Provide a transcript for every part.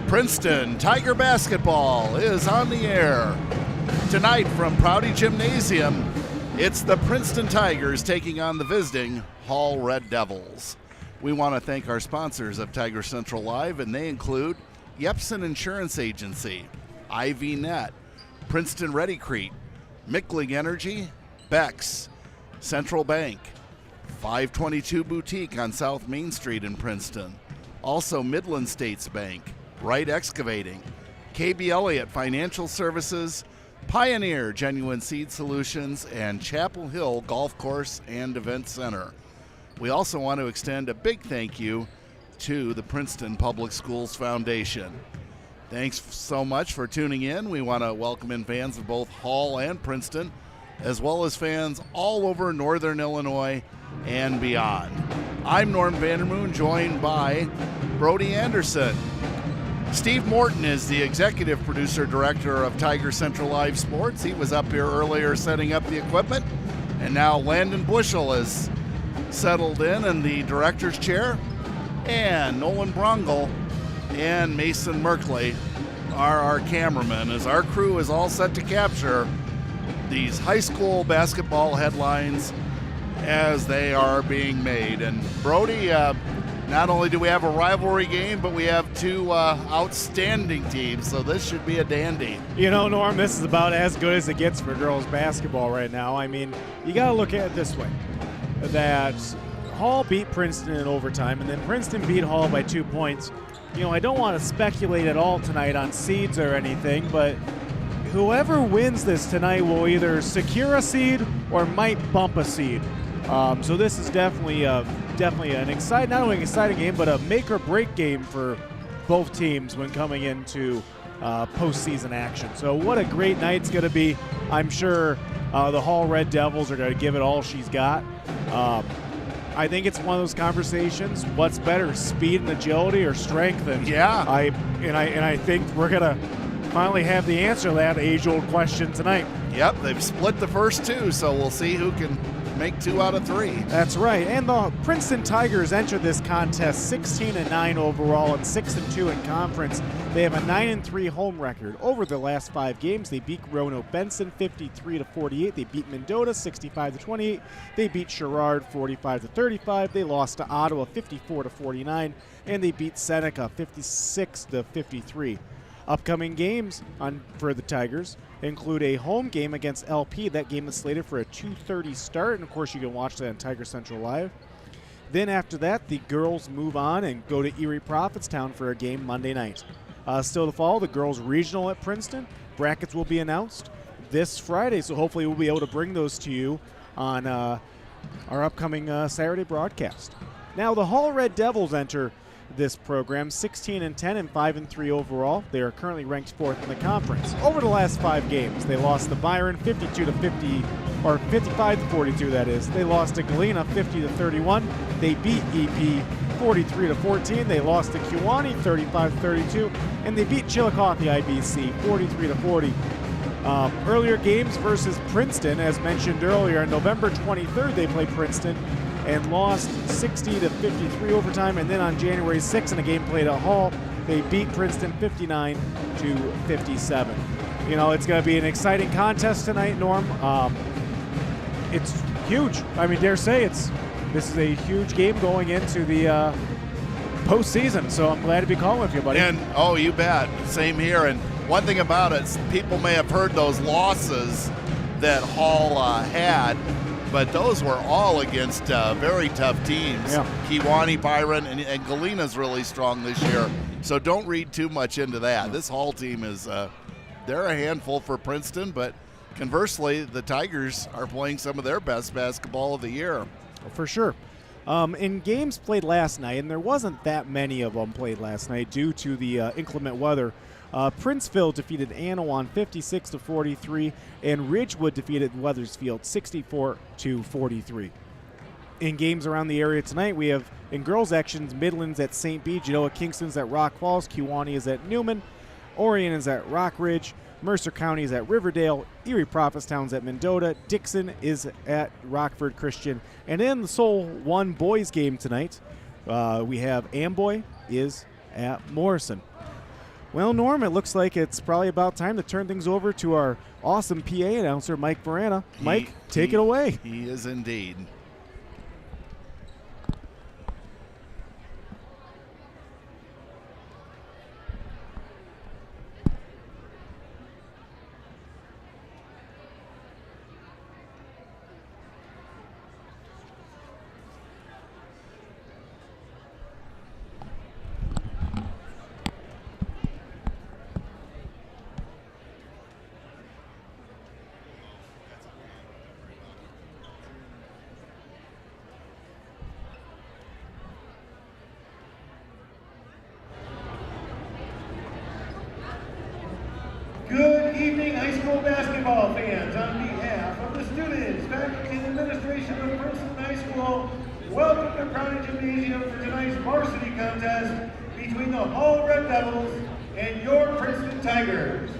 Princeton Tiger basketball is on the air. Tonight from Prouty Gymnasium, it's the Princeton Tigers taking on the visiting Hall Red Devils. We want to thank our sponsors of Tiger Central Live, and they include Yepsen Insurance Agency, IVNet, Princeton Redi, Crete, Michlig Energy, Beck's, Central Bank, 522 Boutique on South Main Street in Princeton, also Midland States Bank, Wright Excavating, KB Elliott Financial Services, Pioneer Genuine Seed Solutions, and Chapel Hill Golf Course and Event Center. We also want to extend a big thank you to the Princeton Public Schools Foundation. Thanks so much for tuning in. We want to welcome in fans of both Hall and Princeton, as well as fans all over Northern Illinois and beyond. I'm Norm Vandermoon, joined by Brody Anderson. Steve Morton is the executive producer director of Tiger Central Live Sports. He was up here earlier setting up the equipment, and now Landon Bushel is settled in the director's chair, and Nolan Brungle and Mason Merkley are our cameramen, as our crew is all set to capture these high school basketball headlines as they are being made. And Brody, not only do we have a rivalry game, but we have two outstanding teams, so this should be a dandy. You know, Norm, this is about as good as it gets for girls basketball right now. I mean, you got to look at it this way, that Hall beat Princeton in overtime, and then Princeton beat Hall by 2 points. You know, I don't want to speculate at all tonight on seeds or anything, but whoever wins this tonight will either secure a seed or might bump a seed. So this is definitely an exciting, not only an exciting game, but a make or break game for both teams when coming into postseason action. So what a great night it's going to be. I'm sure the Hall Red Devils are going to give it all she's got. I think it's one of those conversations. What's better, speed and agility, or strength? And yeah, I think we're going to finally have the answer to that age-old question tonight. Yep, they've split the first two, so we'll see who can make 2 out of 3. That's right. And the Princeton Tigers enter this contest 16-9 overall and 6-2 in conference. They have a 9-3 home record. Over the last 5 games, they beat Roanoke Benson 53-48. They beat Mendota 65-28. They beat Sherrard 45-35. They lost to Ottawa 54-49, and they beat Seneca 56-53. Upcoming games for the Tigers include a home game against LP. That game is slated for a 2:30 start, and of course you can watch that on Tiger Central Live. Then after that, the girls move on and go to Erie Prophetstown for a game Monday night. Still to follow, the girls regional at Princeton. Brackets will be announced this Friday, so hopefully we'll be able to bring those to you on our upcoming Saturday broadcast. Now the Hall Red Devils enter this program 16-10 and 5-3 overall. They are currently ranked 4th in the conference. Over the last 5 games, they lost to Byron 52-50, or 55-42 that is. They lost to Galena 50-31. They beat EP 43-14. They lost to Kewanee 35-32, and they beat Chillicothe IBC 43-40. Earlier games versus Princeton, as mentioned earlier, on November 23rd they played Princeton and lost 60-53 overtime, and then on January 6th in a game played at Hall, they beat Princeton 59-57. You know, it's going to be an exciting contest tonight, Norm. It's huge. I mean, dare say this is a huge game going into the postseason, so I'm glad to be calling with you, buddy. And, oh, you bet. Same here. And one thing about it, people may have heard those losses that Hall had, but those were all against very tough teams. Yeah. Kewanee, Byron, and Galena's really strong this year. So don't read too much into that. This Hall team is, they're a handful for Princeton, but conversely, the Tigers are playing some of their best basketball of the year. For sure. In games played last night, and there wasn't that many of them played last night due to the inclement weather, Princeville defeated Anawan 56-43, and Ridgewood defeated Weathersfield 64-43. In games around the area tonight, we have in girls' actions, Midland's at St. B, Genoa Kingston's at Rock Falls, Kewanee is at Newman, Orion is at Rock Ridge, Mercer County is at Riverdale, Erie Prophetstown's at Mendota, Dixon is at Rockford Christian, and in the Soul 1 boys game tonight, we have Amboy is at Morrison. Well, Norm, it looks like it's probably about time to turn things over to our awesome PA announcer, Mike Verana. Mike, take it away. He is indeed. Good evening, high school basketball fans. On behalf of the students, faculty, and administration of Princeton High School, welcome to Prouty Gymnasium for tonight's varsity contest between the Hall Red Devils and your Princeton Tigers.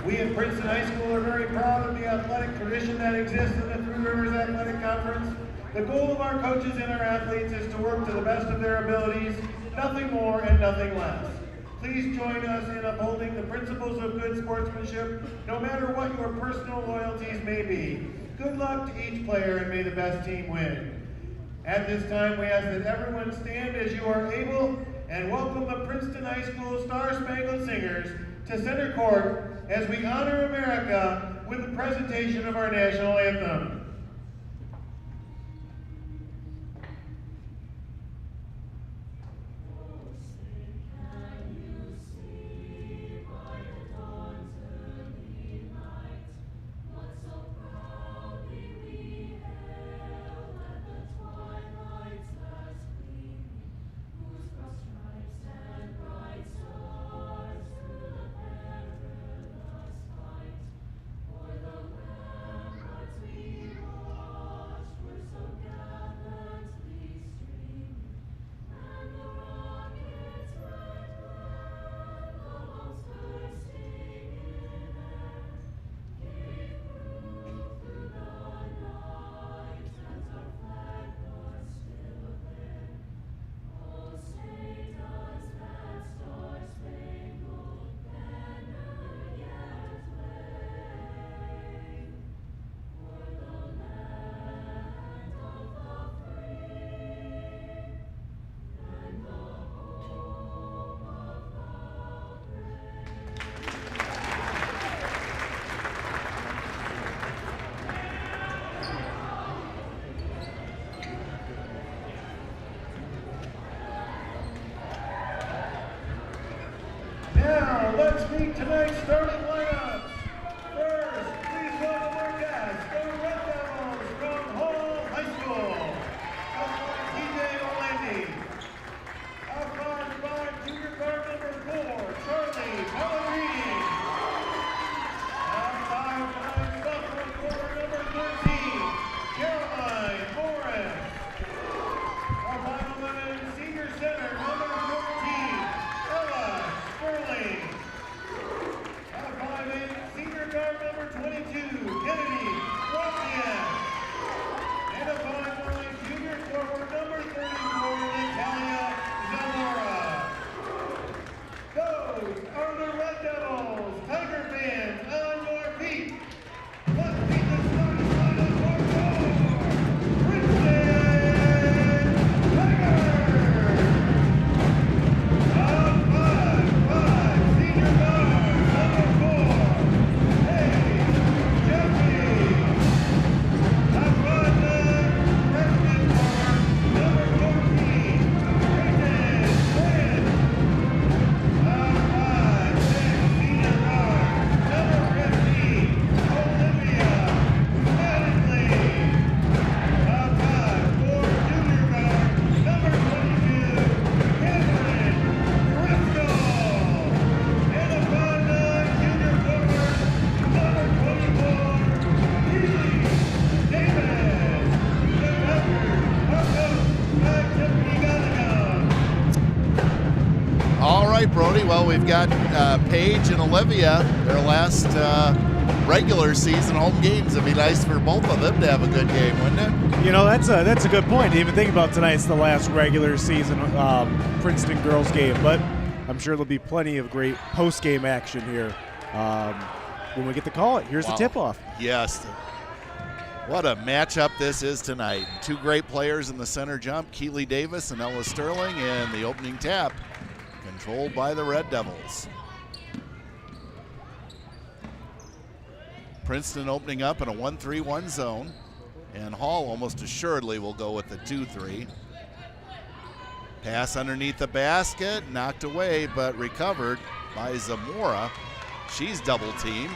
We at Princeton High School are very proud of the athletic tradition that exists in the Three Rivers Athletic Conference. The goal of our coaches and our athletes is to work to the best of their abilities, nothing more and nothing less. Please join us in upholding the principles of good sportsmanship, no matter what your personal loyalties may be. Good luck to each player and may the best team win. At this time, we ask that everyone stand as you are able and welcome the Princeton High School Star Spangled Singers to center court as we honor America with the presentation of our national anthem. Now, let's meet tonight's starting lineups. First, please welcome our guests, the Red Devils from Hall High School. Outside TJ O'Landy. Outside 5, junior guard number 4, Charlie Pellegrini. Outside 5, sophomore forward number 13, Caroline Morris. Outside 11, senior center number 14, Ella Sterling. Out 5'8", senior guard number 22, Kennedy Wozniak. And a 5'9", junior forward number 34, Natalia Zamora. Those are the Red Devils. Tiger fans, on your feet. Let's meet the starting lineup for your Princeton Tigers. Out 5'5", senior guard number 4, Hey Jeffrey. Out 5'9", freshman forward number 14, Brandon Quinn. Out 5'6", senior guard number 15, Olivia Mattingly. Out 5'4", junior guard number 22, Cameron Driscoll. And a 5'9", junior forward number 24, Keely Davis. The Tigers are coached by Tiffany Gallagher. All right, Brody. Well, we've got Paige and Olivia, their last regular season home games. It'd be nice for both of them to have a good game, wouldn't it? You know, that's a good point. Even think about tonight's the last regular season Princeton girls game. But I'm sure there'll be plenty of great post-game action here when we get the call. Here's the tip-off. Yes. What a matchup this is tonight. Two great players in the center jump, Keeley Davis and Ella Sterling, and the opening tap controlled by the Red Devils. Princeton opening up in a 1-3-1 zone, and Hall almost assuredly will go with the 2-3. Pass underneath the basket, knocked away, but recovered by Zamora. She's double teamed.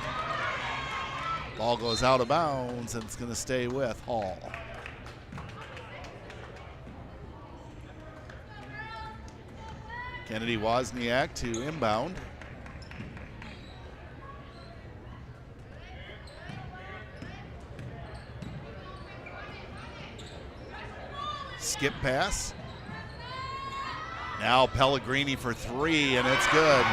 Ball goes out of bounds, and it's going to stay with Hall. Kennedy Wozniak to inbound. Skip pass. Now Pellegrini for three, and it's good.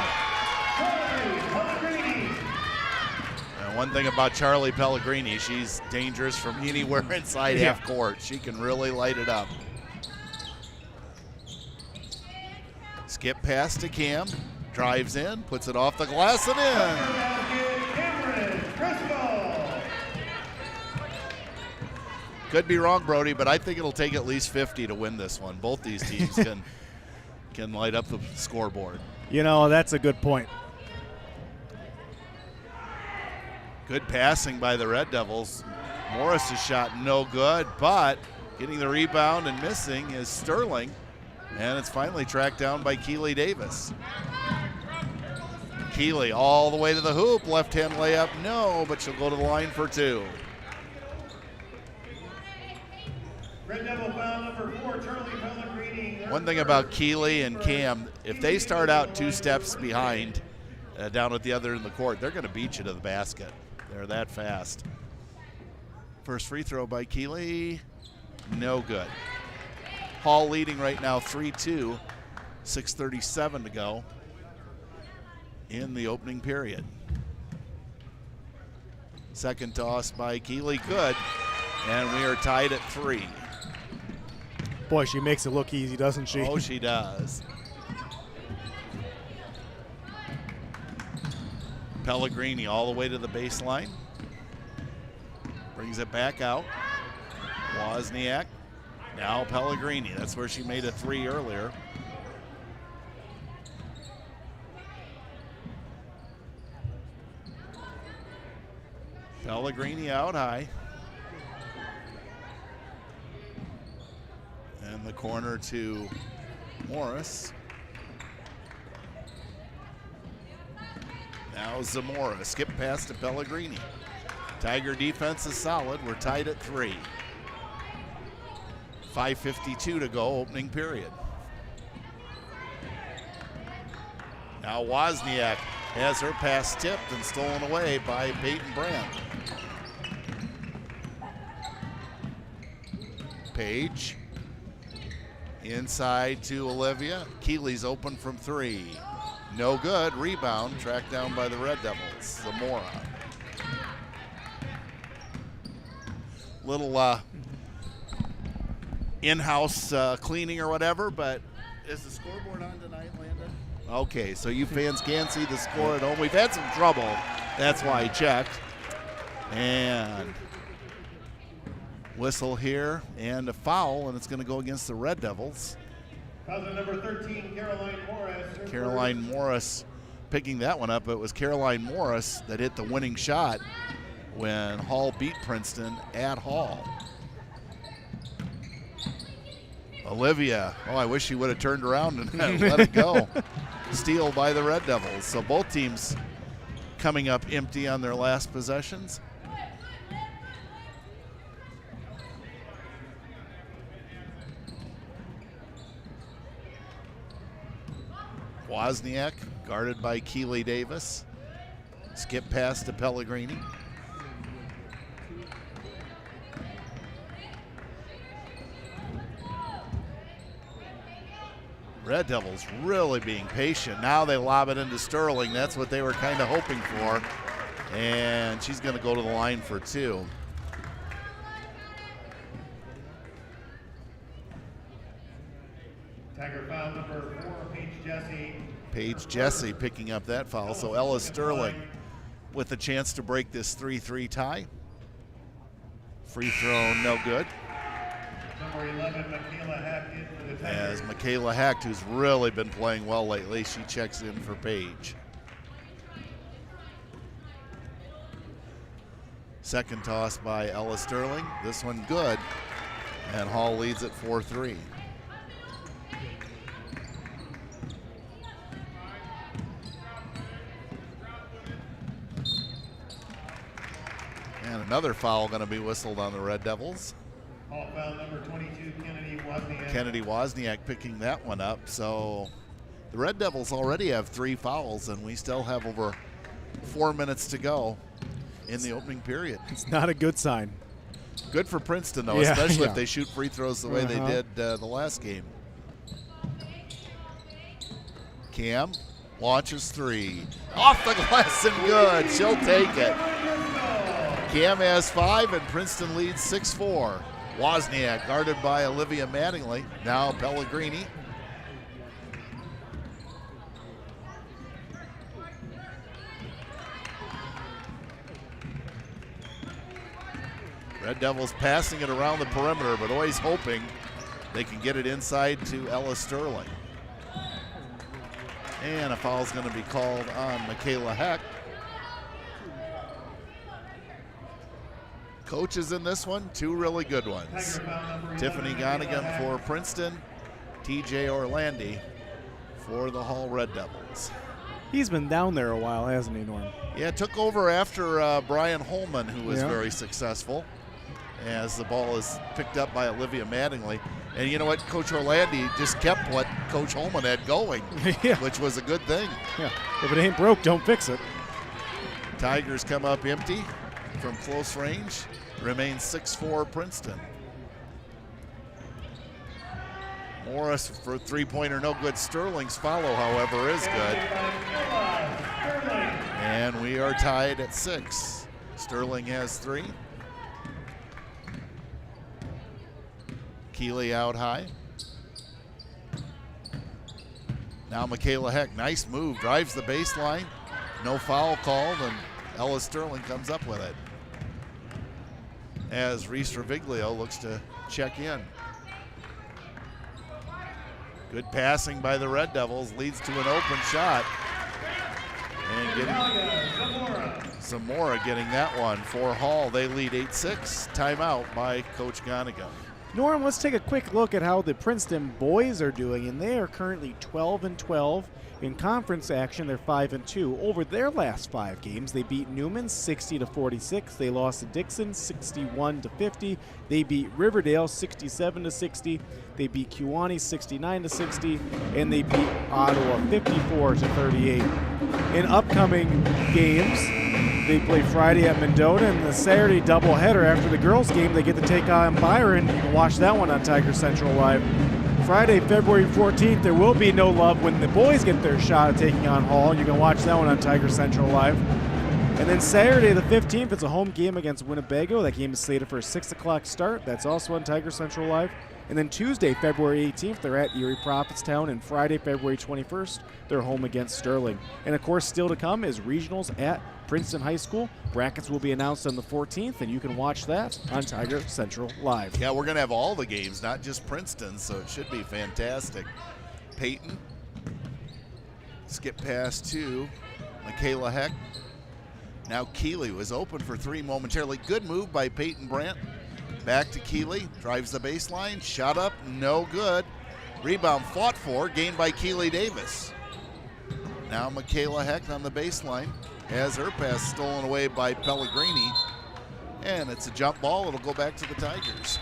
And one thing about Charlie Pellegrini, she's dangerous from anywhere inside half court. She can really light it up. Skip pass to Cam, drives in, puts it off the glass and in. Could be wrong, Brody, but I think it'll take at least 50 to win this one. Both these teams can light up the scoreboard. You know, that's a good point. Good passing by the Red Devils. Morris's shot no good, but getting the rebound and missing is Sterling, and it's finally tracked down by Keeley Davis. Keeley all the way to the hoop, left-hand layup, no, but she'll go to the line for two. Red Devil foul number 4, Charlie Pellegrini. One thing about Keeley and Cam, if they start out 2 steps behind down at the other end of the court, they're going to beat you to the basket. They're that fast. First free throw by Keeley, no good. Hall leading right now 3-2, 6:37 to go in the opening period. Second toss by Keeley, good, and we are tied at 3. Boy, she makes it look easy, doesn't she? Oh, she does. Pellegrini all the way to the baseline. Brings it back out. Wozniak. Now Pellegrini. That's where she made a 3 earlier. Pellegrini out high. And the corner to Morris. Now Zamora, skip pass to Pellegrini. Tiger defense is solid. We're tied at 3. 5:52 to go, opening period. Now Wozniak has her pass tipped and stolen away by Peyton Brandt. Page. Inside to Olivia. Keeley's open from 3. No good. Rebound tracked down by the Red Devils. Zamora. Little in-house cleaning or whatever, but is the scoreboard on tonight, Landon? Okay, so you fans can see the score at home. We've had some trouble. That's why I checked. And whistle here and a foul, and it's going to go against the Red Devils. Foul number 13, Caroline Morris. Caroline Morris picking that one up. It was Caroline Morris that hit the winning shot when Hall beat Princeton at Hall. Olivia, oh, I wish she would have turned around and let it go. Steal by the Red Devils. So both teams coming up empty on their last possessions. Wozniak guarded by Keeley Davis. Skip pass to Pellegrini. Red Devils really being patient. Now they lob it into Sterling. That's what they were kind of hoping for. And she's going to go to the line for 2. Tiger foul number 4, Paige Jesse. Paige Jesse picking up that foul. So Ella Sterling with a chance to break this 3-3 tie. Free throw, no good. Number 11, Michaela Hack in for the Tigers. As Michaela Hack, who's really been playing well lately, she checks in for Paige. Second toss by Ella Sterling. This one good. And Hall leads at 4-3. And another foul going to be whistled on the Red Devils. Hall foul number 22, Kennedy Wozniak. Kennedy Wozniak picking that one up. So the Red Devils already have 3 fouls, and we still have over 4 minutes to go in the opening period. It's not a good sign. Good for Princeton, though, Yeah, especially yeah. if they shoot free throws the way they did the last game. Cam launches 3. Off the glass and good. She'll take it. Cam has 5, and Princeton leads 6-4. Wozniak guarded by Olivia Mattingly. Now Pellegrini. Red Devils passing it around the perimeter, but always hoping they can get it inside to Ella Sterling. And a foul's going to be called on Michaela Heck. Coaches in this one, 2 really good ones. Tiffany Gonigan for Princeton, TJ Orlandi for the Hall Red Devils. He's been down there a while, hasn't he, Norm? Yeah, took over after Brian Holman, who was very successful, as the ball is picked up by Olivia Mattingly. And you know what? Coach Orlandi just kept what Coach Holman had going, which was a good thing. Yeah. If it ain't broke, don't fix it. Tigers come up empty from close range. Remains 6-4 Princeton. Morris for three-pointer, no good. Sterling's follow, however, is good. And we are tied at 6. Sterling has 3. Keeley out high. Now Michaela Heck, nice move, drives the baseline. No foul called, and Ella Sterling comes up with it. As Reese Reviglio looks to check in. Good passing by the Red Devils, leads to an open shot. And Zamora getting that one for Hall. They lead 8-6. Timeout by Coach Gonigan. Norm, let's take a quick look at how the Princeton boys are doing, and they are currently 12-12. In conference action, they're 5-2. Over their last 5 games, they beat Newman 60-46. They lost to Dixon 61-50. They beat Riverdale 67-60. They beat Kewanee 69-60, and they beat Ottawa 54-38. In upcoming games, they play Friday at Mendota, and the Saturday doubleheader after the girls' game, they get to take on Byron. You can watch that one on Tiger Central Live. Friday, February 14th, there will be no love when the boys get their shot at taking on Hall. You can watch that one on Tiger Central Live. And then Saturday, the 15th, it's a home game against Winnebago. That game is slated for a 6 o'clock start. That's also on Tiger Central Live. And then Tuesday, February 18th, they're at Erie Prophetstown. And Friday, February 21st, they're home against Sterling. And, of course, still to come is regionals at Princeton High School. Brackets will be announced on the 14th, and you can watch that on Tiger Central Live. Yeah, we're going to have all the games, not just Princeton, so it should be fantastic. Peyton, skip pass to Michaela Heck. Now Keeley was open for 3 momentarily. Good move by Peyton Brandt. Back to Keeley, drives the baseline, shot up, no good. Rebound fought for, gained by Keeley Davis. Now Michaela Heck on the baseline. Has her pass stolen away by Pellegrini. And it's a jump ball. It'll go back to the Tigers.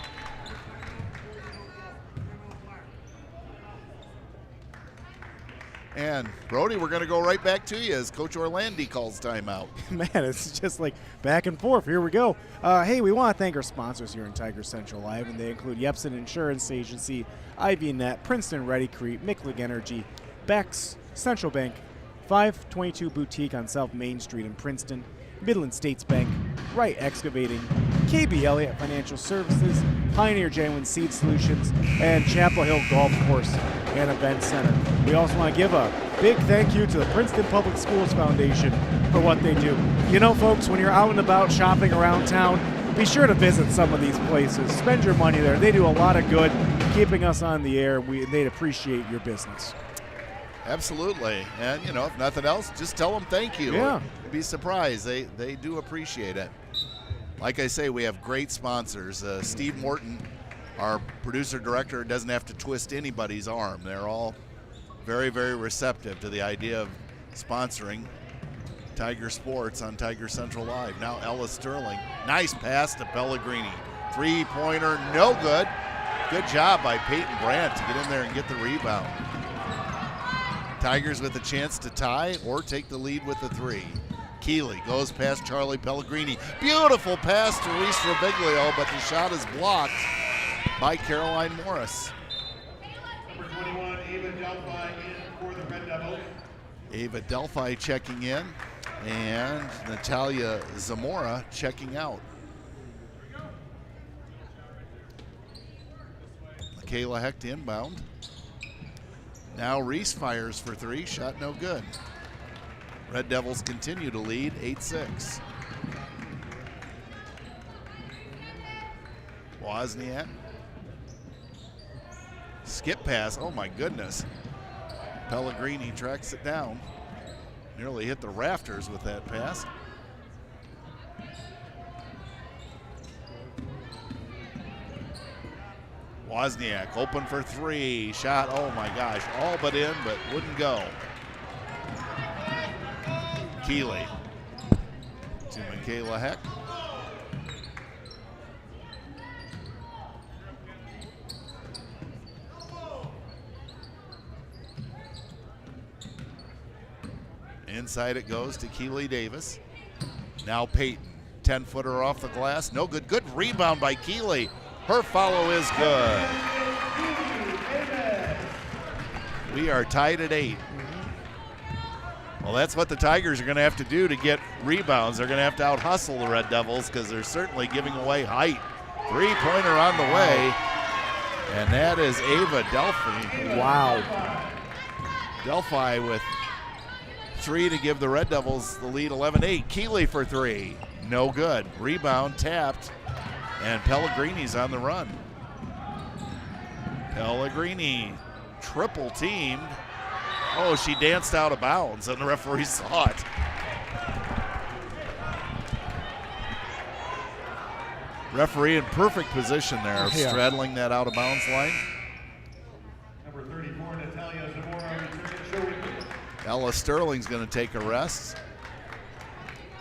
And Brody, we're going to go right back to you as Coach Orlandi calls timeout. Man, it's just like back and forth. Here we go. Hey, we want to thank our sponsors here in Tiger Central Live, and they include Yepsen Insurance Agency, IVNet, Princeton, Redi, Crete, Michlig Energy, Beck's, Central Bank, 522 Boutique on South Main Street in Princeton, Midland States Bank, Wright Excavating, KB Elliott Financial Services, Pioneer Genuine Seed Solutions, and Chapel Hill Golf Course and Event Center. We also want to give a big thank you to the Princeton Public Schools Foundation for what they do. You know, folks, when you're out and about shopping around town, be sure to visit some of these places. Spend your money there. They do a lot of good keeping us on the air. They'd appreciate your business. Absolutely. And, you know, if nothing else, just tell them thank you. Yeah. You'd be surprised. They do appreciate it. Like I say, we have great sponsors. Steve Morton, our producer-director, doesn't have to twist anybody's arm. They're all very, very receptive to the idea of sponsoring Tiger Sports on Tiger Central Live. Now Ella Sterling. Nice pass to Pellegrini. Three-pointer, no good. Good job by Peyton Brandt to get in there and get the rebound. Tigers with a chance to tie or take the lead with the three. Keeley goes past Charlie Pellegrini. Beautiful pass to Reese Robiglio, but the shot is blocked by Caroline Morris. Number 21, Ava Delphi in for the Red Devils. Ava Delphi checking in, and Natalia Zamora checking out. Michaela Hecht inbound. Now Reese fires for three, shot no good. Red Devils continue to lead 8-6. Wozniak. Skip pass, oh my goodness. Pellegrini tracks it down. Nearly hit the rafters with that pass. Wozniak open for three. Shot, oh my gosh, all but in, but wouldn't go. Keeley to Michaela Heck. Inside it goes to Keeley Davis. Now Peyton, 10-footer off the glass, no good. Good rebound by Keeley. Her follow is good. We are tied at 8. Well, that's what the Tigers are going to have to do to get rebounds. They're going to have to out-hustle the Red Devils because they're certainly giving away height. Three-pointer on the way, and that is Ava Delphi. Wow. Delphi with three to give the Red Devils the lead, 11-8. Keeley for three, no good. Rebound tapped, and Pellegrini's on the run. Pellegrini triple teamed. Oh, she danced out of bounds, and the referee saw it. Referee in perfect position there, straddling that out of bounds line. Number 34, Natalia Zamora returning showing. Ella Sterling's going to take a rest.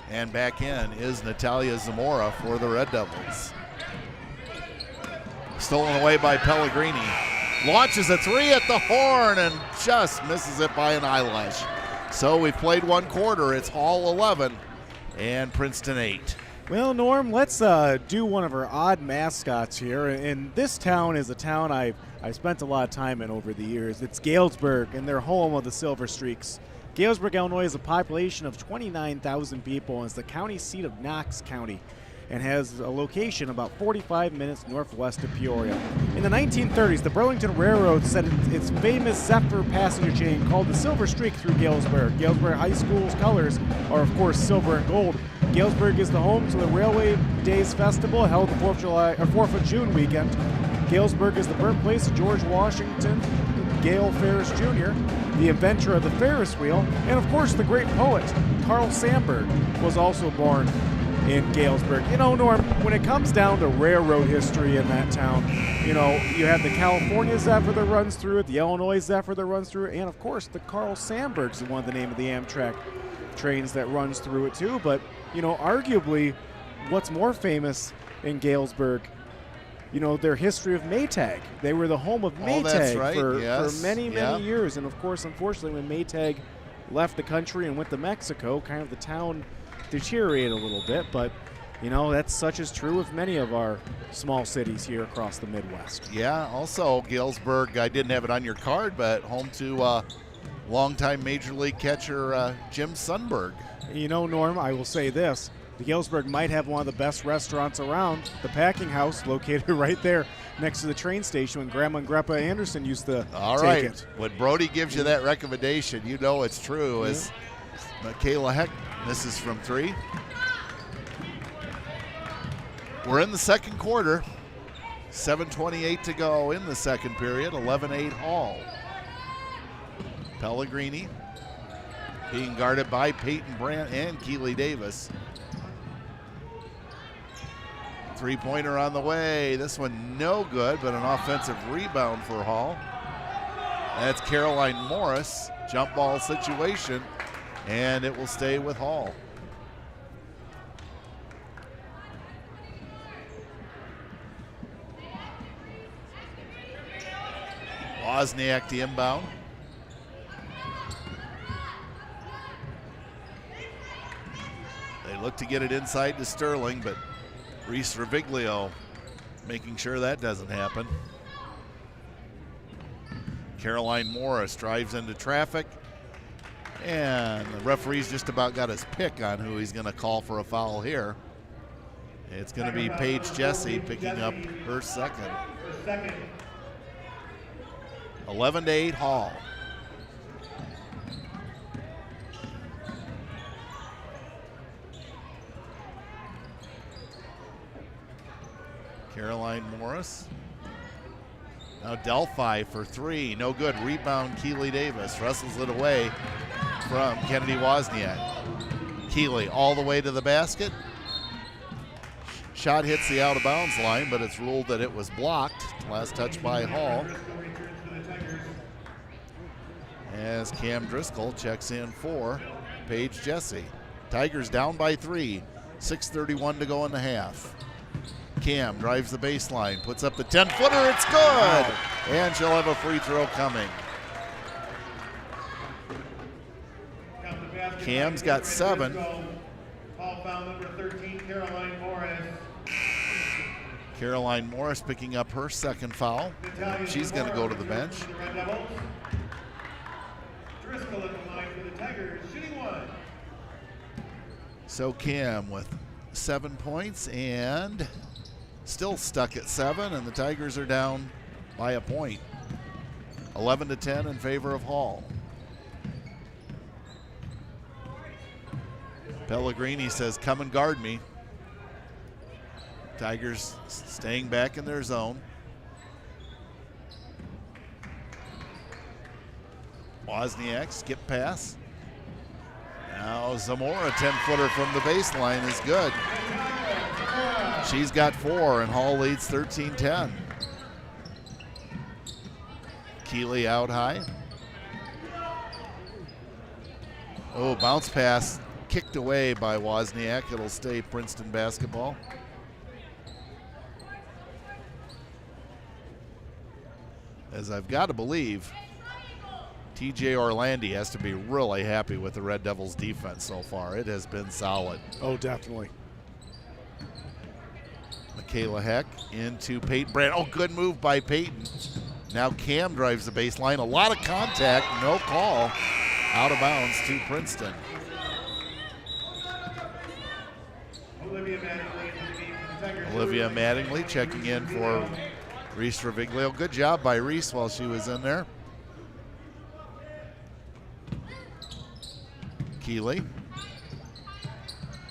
And back in is Natalia Zamora for the Red Devils. Stolen away by Pellegrini. Launches a three at the horn and just misses it by an eyelash. So we've played one quarter. It's all 11 and Princeton 8. Well, Norm, let's do one of our odd mascots here. And this town is a town I've spent a lot of time in over the years. It's Galesburg, and they're home of the Silver Streaks. Galesburg, Illinois is a population of 29,000 people and is the county seat of Knox County and has a location about 45 minutes northwest of Peoria. In the 1930s, the Burlington Railroad sent its famous Zephyr passenger chain called the Silver Streak through Galesburg. Galesburg High School's colors are, of course, silver and gold. Galesburg is the home to the Railway Days Festival held the 4th of June weekend. Galesburg is the birthplace of George Washington Gale Ferris Jr., the inventor of the Ferris wheel, and of course the great poet Carl Sandburg was also born in Galesburg. You know, Norm, when it comes down to railroad history in that town, you know, you have the California Zephyr that runs through it, the Illinois Zephyr that runs through it, and of course the Carl Sandburg's the one, the name of the Amtrak trains that runs through it too. But, you know, arguably what's more famous in Galesburg, you know, their history of Maytag. They were the home of Maytag for many years. And, of course, unfortunately, when Maytag left the country and went to Mexico, kind of the town deteriorated a little bit. But, you know, that's such as true of many of our small cities here across the Midwest. Yeah, also Galesburg, I didn't have it on your card, but home to longtime Major League catcher Jim Sundberg. You know, Norm, I will say this. The Galesburg might have one of the best restaurants around, the Packing House, located right there next to the train station when Grandma and Grandpa Anderson used to take it. When Brody gives you that recommendation, you know it's true. As Michaela Heck misses from 3. We're in the second quarter. 7:28 to go in the second period. 11-8 Hall. Pellegrini being guarded by Peyton Brandt and Keeley Davis. Three-pointer on the way. This one no good, but an offensive rebound for Hall. That's Caroline Morris. Jump ball situation, and it will stay with Hall. Wozniak the inbound. They look to get it inside to Sterling, but Reese Reviglio making sure that doesn't happen. Caroline Morris drives into traffic, and the referee's just about got his pick on who he's going to call for a foul here. It's going to be Paige Jesse picking up her second. 11-8 Hall. Caroline Morris. Now Delphi for 3, no good. Rebound Keeley Davis, wrestles it away from Kennedy Wozniak. Keeley all the way to the basket. Shot hits the out of bounds line, but it's ruled that it was blocked. Last touch by Hall. As Cam Driscoll checks in for Paige Jesse. Tigers down by 3, 6:31 to go in the half. Cam drives the baseline, puts up the 10-footer, it's good! And she'll have a free throw coming. Cam's got 7. Foul number 13, Caroline Morris. Caroline Morris picking up her second foul. She's going to go to the bench. Driscoll at the line for the Tigers, shooting 1. So Cam with 7 points and still stuck at 7, and the Tigers are down by a point. 11-10 in favor of Hall. Pellegrini says, come and guard me. Tigers staying back in their zone. Wozniak, skip pass. Now Zamora, 10-footer from the baseline is good. She's got 4, and Hall leads 13-10. Keeley out high. Oh, bounce pass kicked away by Wozniak. It'll stay Princeton basketball. As I've got to believe, TJ Orlandi has to be really happy with the Red Devils' defense so far. It has been solid. Oh, definitely. Michaela Heck into Peyton Brandt. Oh, good move by Peyton. Now Cam drives the baseline. A lot of contact, no call. Out of bounds to Princeton. Olivia Mattingly checking in for Reese Reviglio. Good job by Reese while she was in there. Keeley.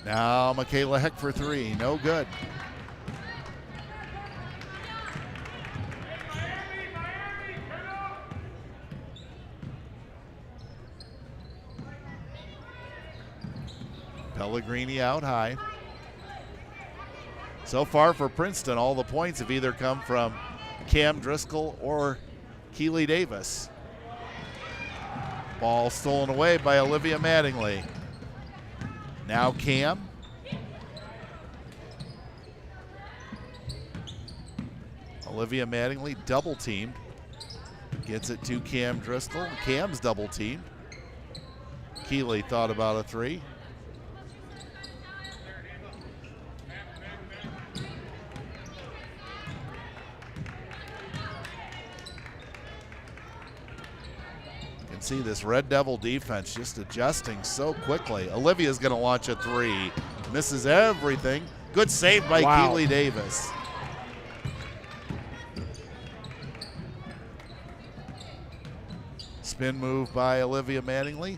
Now Michaela Heck for 3, no good. Pellegrini out high. So far for Princeton, all the points have either come from Cam Driscoll or Keeley Davis. Ball stolen away by Olivia Mattingly. Now Cam. Olivia Mattingly double teamed. Gets it to Cam Driscoll. Cam's double teamed. Keeley thought about a 3. See this Red Devil defense just adjusting so quickly. Olivia's going to launch a 3. misses everything. Good save by Keeley Davis. Spin move by Olivia Mattingly.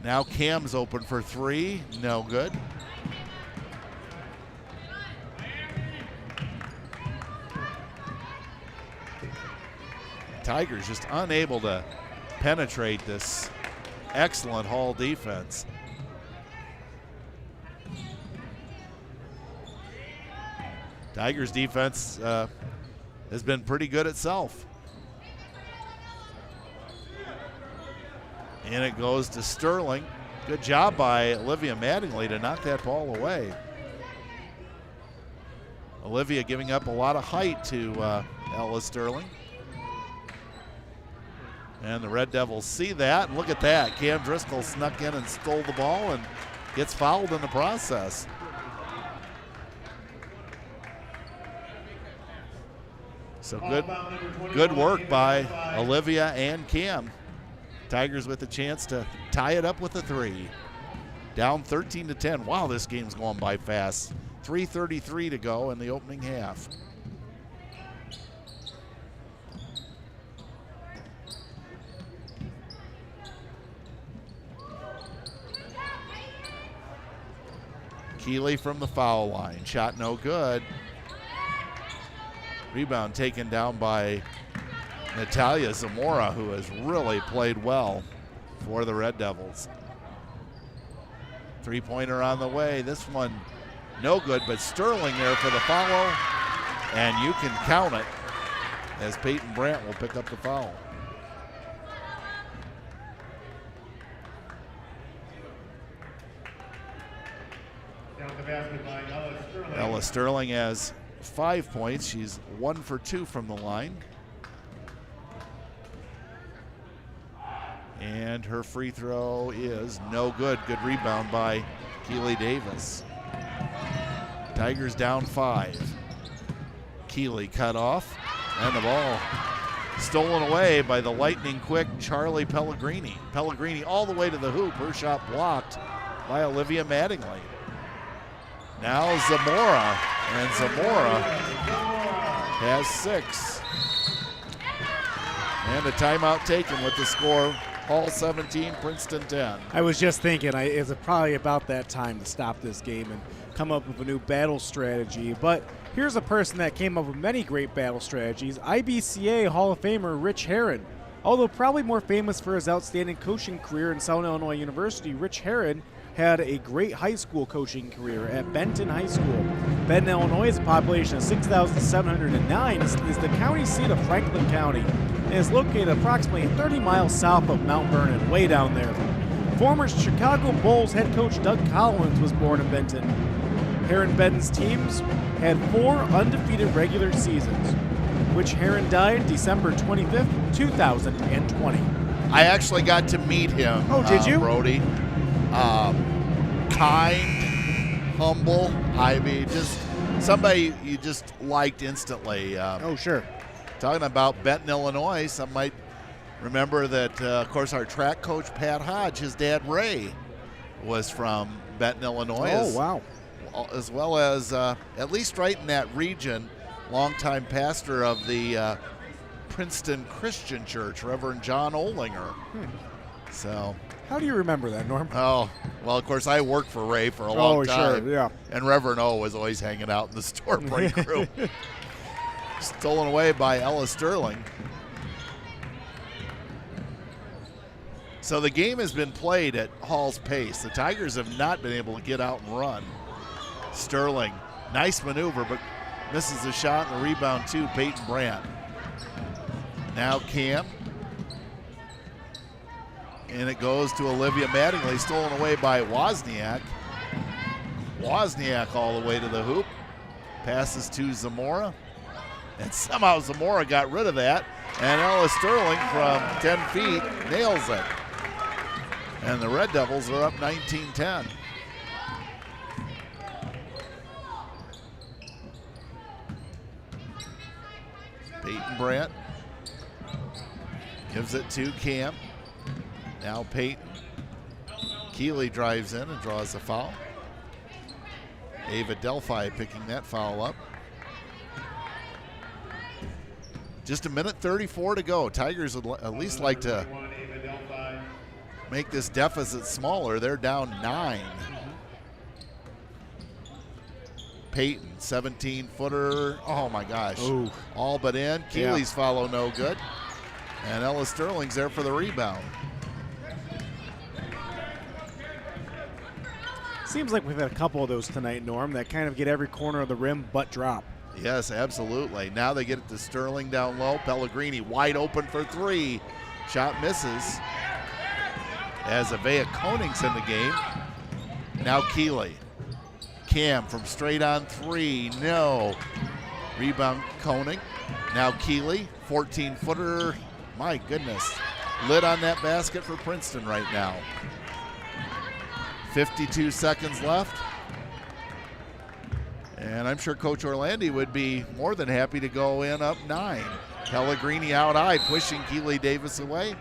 Now Cam's open for three, no good. Tigers just unable to penetrate this excellent Hall defense. Tigers defense has been pretty good itself. And it goes to Sterling. Good job by Olivia Mattingly to knock that ball away. Olivia giving up a lot of height to Ella Sterling. And the Red Devils see that, and look at that. Cam Driscoll snuck in and stole the ball and gets fouled in the process. So good work by Olivia and Cam. Tigers with a chance to tie it up with a three. Down 13-10. Wow, this game's going by fast. 3:33 to go in the opening half. Keeley from the foul line. Shot no good. Rebound taken down by Natalia Zamora, who has really played well for the Red Devils. Three-pointer on the way. This one no good, but Sterling there for the follow, and you can count it as Peyton Brandt will pick up the foul. Ella Sterling has 5 points. She's 1 for 2 from the line. And her free throw is no good. Good rebound by Keeley Davis. Tigers down 5. Keeley cut off, and the ball stolen away by the lightning quick Charlie Pellegrini. Pellegrini all the way to the hoop. Her shot blocked by Olivia Mattingly. Now Zamora, and Zamora has 6. And a timeout taken with the score, Hall 17, Princeton 10. I was just thinking, it's probably about that time to stop this game and come up with a new battle strategy. But here's a person that came up with many great battle strategies, IBCA Hall of Famer Rich Herron. Although probably more famous for his outstanding coaching career in Southern Illinois University, Rich Herron had a great high school coaching career at Benton High School. Benton, Illinois is a population of 6,709, is the county seat of Franklin County, and is located approximately 30 miles south of Mount Vernon, way down there. Former Chicago Bulls head coach Doug Collins was born in Benton. Herron Benton's teams had 4 undefeated regular seasons, which Herron died December 25th, 2020. I actually got to meet him. Oh, did you? Brody. Kind, humble. I mean, just somebody you just liked instantly. Oh, sure. Talking about Benton, Illinois, some might remember that, of course, our track coach, Pat Hodge, his dad, Ray, was from Benton, Illinois. Oh, wow. As well as, at least right in that region, longtime pastor of the Princeton Christian Church, Reverend John Olinger. So, how do you remember that, Norm? Oh, well, of course, I worked for Ray for a long time. Sure, yeah. And Reverend O was always hanging out in the store break room. Stolen away by Ella Sterling. So the game has been played at Hall's pace. The Tigers have not been able to get out and run. Sterling, nice maneuver, but misses the shot and the rebound to Peyton Brandt. Now Cam. And it goes to Olivia Mattingly, stolen away by Wozniak. Wozniak all the way to the hoop. Passes to Zamora. And somehow Zamora got rid of that. And Ella Sterling from 10 feet nails it. And the Red Devils are up 19-10. Peyton Brandt gives it to Cam. Now Peyton. Keeley drives in and draws the foul. Ava Delphi picking that foul up. Just a minute 34 to go. Tigers would at least like to make this deficit smaller. They're down 9. Peyton, 17-footer. Oh, my gosh. Ooh. All but in. Keeley's follow no good. And Ella Sterling's there for the rebound. Seems like we've had a couple of those tonight, Norm, that kind of get every corner of the rim but drop. Yes, absolutely. Now they get it to Sterling down low. Pellegrini wide open for 3. Shot misses. As Avea Koning's in the game. Now Keeley. Cam from straight on 3. No. Rebound Koning. Now Keeley. 14-footer. My goodness. Lid on that basket for Princeton right now. 52 seconds left. And I'm sure Coach Orlandi would be more than happy to go in up 9. Pellegrini out high, pushing Keeley Davis away.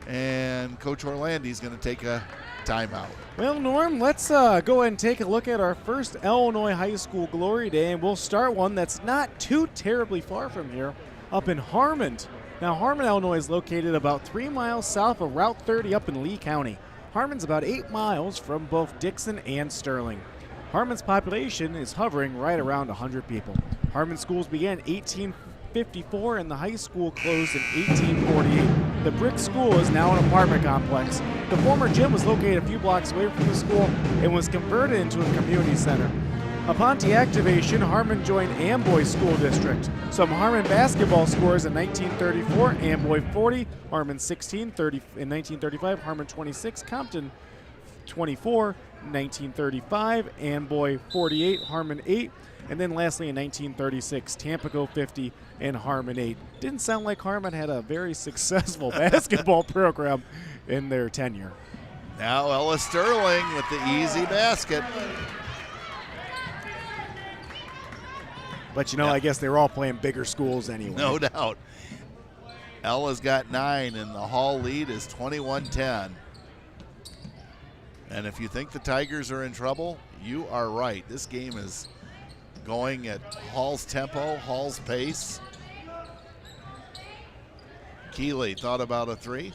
And Coach Orlandi's going to take a timeout. Well, Norm, let's go ahead and take a look at our first Illinois High School Glory Day, and we'll start one that's not too terribly far from here, up in Harmon. Now, Harmon, Illinois is located about 3 miles south of Route 30 up in Lee County. Harmon's about 8 miles from both Dixon and Sterling. Harmon's population is hovering right around 100 people. Harmon schools began in 1854 and the high school closed in 1848. The brick school is now an apartment complex. The former gym was located a few blocks away from the school and was converted into a community center. Upon deactivation, Harmon joined Amboy School District. Some Harmon basketball scores in 1934, Amboy 40, Harmon 16, 30 in 1935, Harmon 26, Compton 24, 1935, Amboy 48, Harmon 8, and then lastly in 1936, Tampico 50 and Harmon 8. Didn't sound like Harmon had a very successful basketball program in their tenure. Now Ella Sterling with the easy basket. But, you know, I guess they were all playing bigger schools anyway. No doubt. Ella's got 9, and the Hall lead is 21-10. And if you think the Tigers are in trouble, you are right. This game is going at Hall's tempo, Hall's pace. Keeley thought about a 3.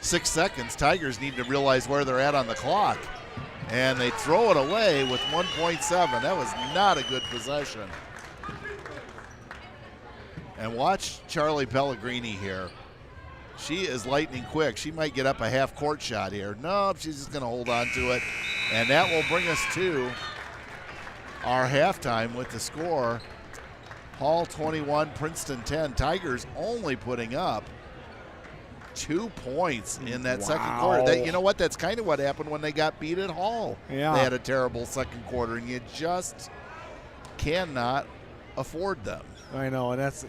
6 seconds. Tigers need to realize where they're at on the clock. And they throw it away with 1.7. That was not a good possession. And watch Charlie Pellegrini here. She is lightning quick. She might get up a half-court shot here. No, she's just going to hold on to it. And that will bring us to our halftime with the score. Hall 21, Princeton 10. Tigers only putting up 2 points in that second quarter. That, you know what? That's kind of what happened when they got beat at Hall. Yeah. They had a terrible second quarter, and you just cannot afford them. I know, and that's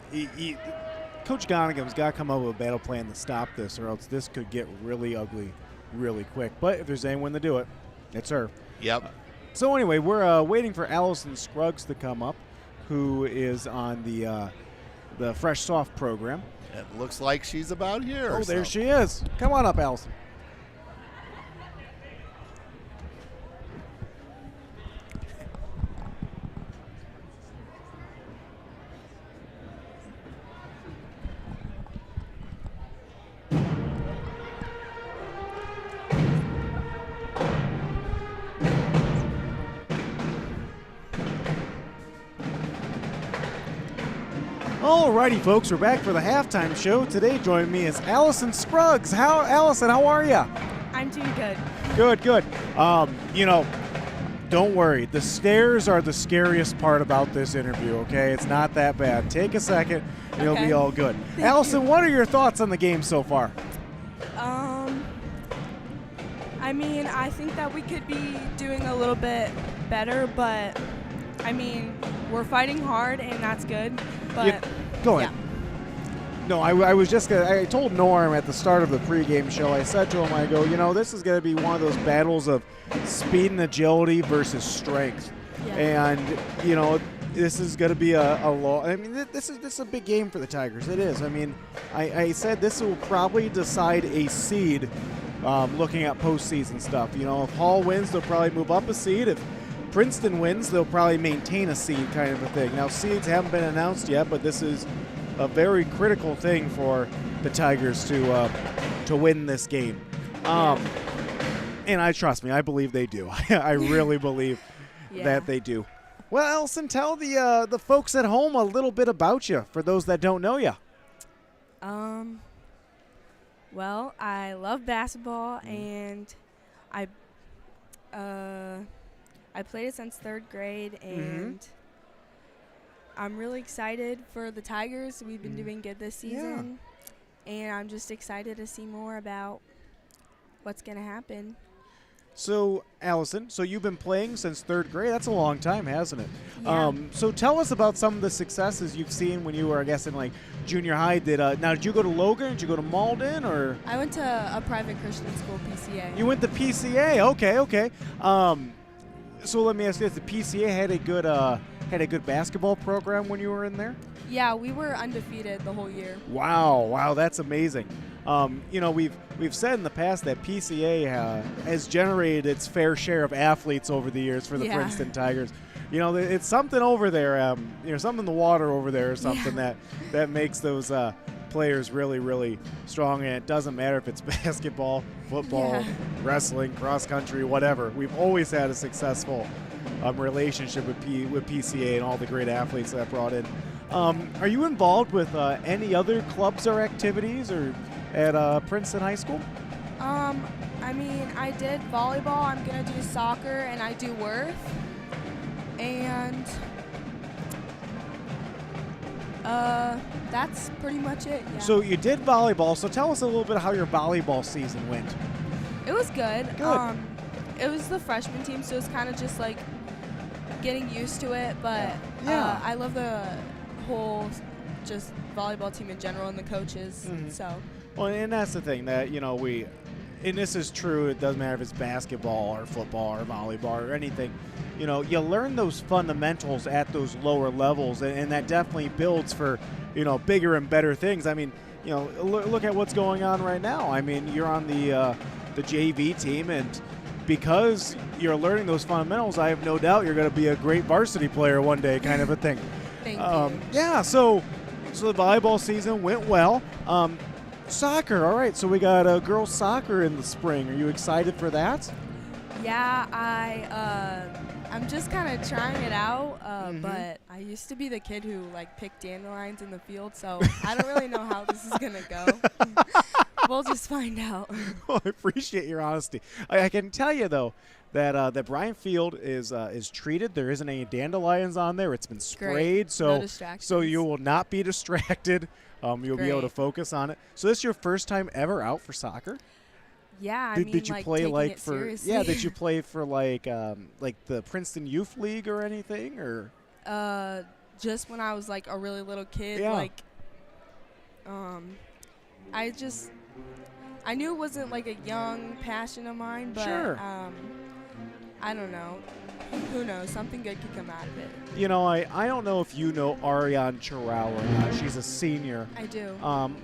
Coach Gonigam's got to come up with a battle plan to stop this, or else this could get really ugly really quick. But if there's anyone to do it, it's her. Yep. So anyway, we're waiting for Allison Scruggs to come up, who is on the Fresh Soft program. It looks like she's about here. Oh, there she is. Come on up, Allison. Alrighty, folks, we're back for the halftime show. Today, joining me is Allison Scruggs. Allison, how are you? I'm doing good. Good. You know, don't worry. The stairs are the scariest part about this interview, okay? It's not that bad. Take a second, and it'll be all good. Allison, what are your thoughts on the game so far? I mean, I think that we could be doing a little bit better, but, I mean, we're fighting hard, and that's good. But go ahead. Yeah. No, I told Norm at the start of the pregame show, I said to him, I go, you know, this is going to be one of those battles of speed and agility versus strength. Yeah. And, you know, this is going to be I mean, this is a big game for the Tigers. It is. I mean, I said this will probably decide a seed looking at postseason stuff. You know, if Hall wins, they'll probably move up a seed. If Princeton wins, they'll probably maintain a seed kind of a thing. Now, seeds haven't been announced yet, but this is a very critical thing for the Tigers to win this game. And trust me, I believe they do. I really believe that they do. Well, Allison, tell the folks at home a little bit about you, for those that don't know you. Well, I love basketball, and I played it since 3rd grade, and I'm really excited for the Tigers. We've been doing good this season, and I'm just excited to see more about what's going to happen. So, Allison, you've been playing since 3rd grade. That's a long time, hasn't it? Yeah. So tell us about some of the successes you've seen when you were, I guess, in like junior high. Did you go to Logan? Did you go to Malden? Or I went to a private Christian school, PCA. You went to PCA? Okay. So let me ask you this: the PCA had a good basketball program when you were in there? Yeah, we were undefeated the whole year. Wow, that's amazing. You know, we've said in the past that PCA has generated its fair share of athletes over the years for the Princeton Tigers. You know, it's something over there, something in the water over there or something that makes those players really, really strong. And it doesn't matter if it's basketball, football, wrestling, cross country, whatever. We've always had a successful relationship with PCA and all the great athletes that brought in. Are you involved with any other clubs or activities or at Princeton High School? I mean, I did volleyball. I'm going to do soccer, and I do Worth. And that's pretty much it. Yeah. So you did volleyball. So tell us a little bit how your volleyball season went. It was good. It was the freshman team, so it was kind of just like getting used to it. But I love the whole just volleyball team in general and the coaches. So. Well, and that's the thing that, you know, and this is true, it doesn't matter if it's basketball or football or volleyball or anything. You know, you learn those fundamentals at those lower levels, and that definitely builds for, you know, bigger and better things. I mean, you know, look at what's going on right now. I mean, you're on the JV team, and because you're learning those fundamentals, I have no doubt you're going to be a great varsity player one day, kind of a thing. Thank you. Yeah, so the volleyball season went well. Soccer, all right, so we got girls soccer in the spring. Are you excited for that? Yeah, I'm just kind of trying it out, but I used to be the kid who like picked dandelions in the field, so I don't really know how this is gonna go. We'll just find out. Well, I appreciate your honesty. I can tell you though that Bryan Field is treated. There isn't any dandelions on there. It's been sprayed, no so you will not be distracted. You'll be able to focus on it. So this is your first time ever out for soccer? Yeah, did you play like for seriously. Yeah, did you play for like the Princeton Youth League or anything, or just when I was like a really little kid, like I knew it wasn't like a young passion of mine, but I don't know. Who knows? Something good could come out of it. You know, I don't know if you know Ariane Chirau or not. She's a senior. I do.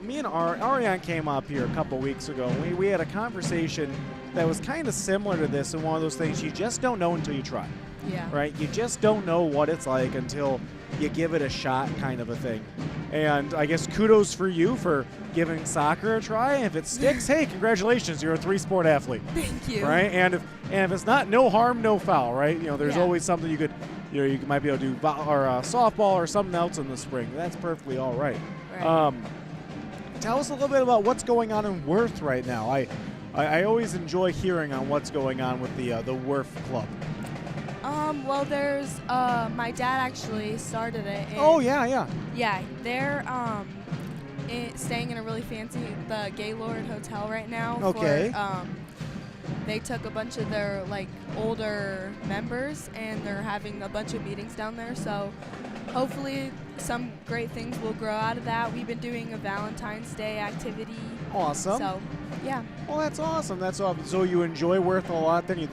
Me and Ariane came up here a couple weeks ago. We had a conversation that was kind of similar to this, and one of those things you just don't know until you try. Yeah. Right? You just don't know what it's like until you give it a shot, kind of a thing. And I guess kudos for you for giving soccer a try. If it sticks, hey, congratulations, you're a 3-sport athlete. Thank you. Right? And if it's not, no harm, no foul, right? You know, there's always something you could, you know, you might be able to do softball or something else in the spring. That's perfectly all right. Tell us a little bit about what's going on in Worth right now. I always enjoy hearing on what's going on with the Worth Club. Well, there's my dad actually started it. Yeah, they're staying in a really fancy the Gaylord Hotel right now. Okay. They took a bunch of their like older members, and they're having a bunch of meetings down there. So hopefully some great things will grow out of that. We've been doing a Valentine's Day activity. Awesome. So yeah. Well, that's awesome. That's awesome. So you enjoy Worth a lot, then?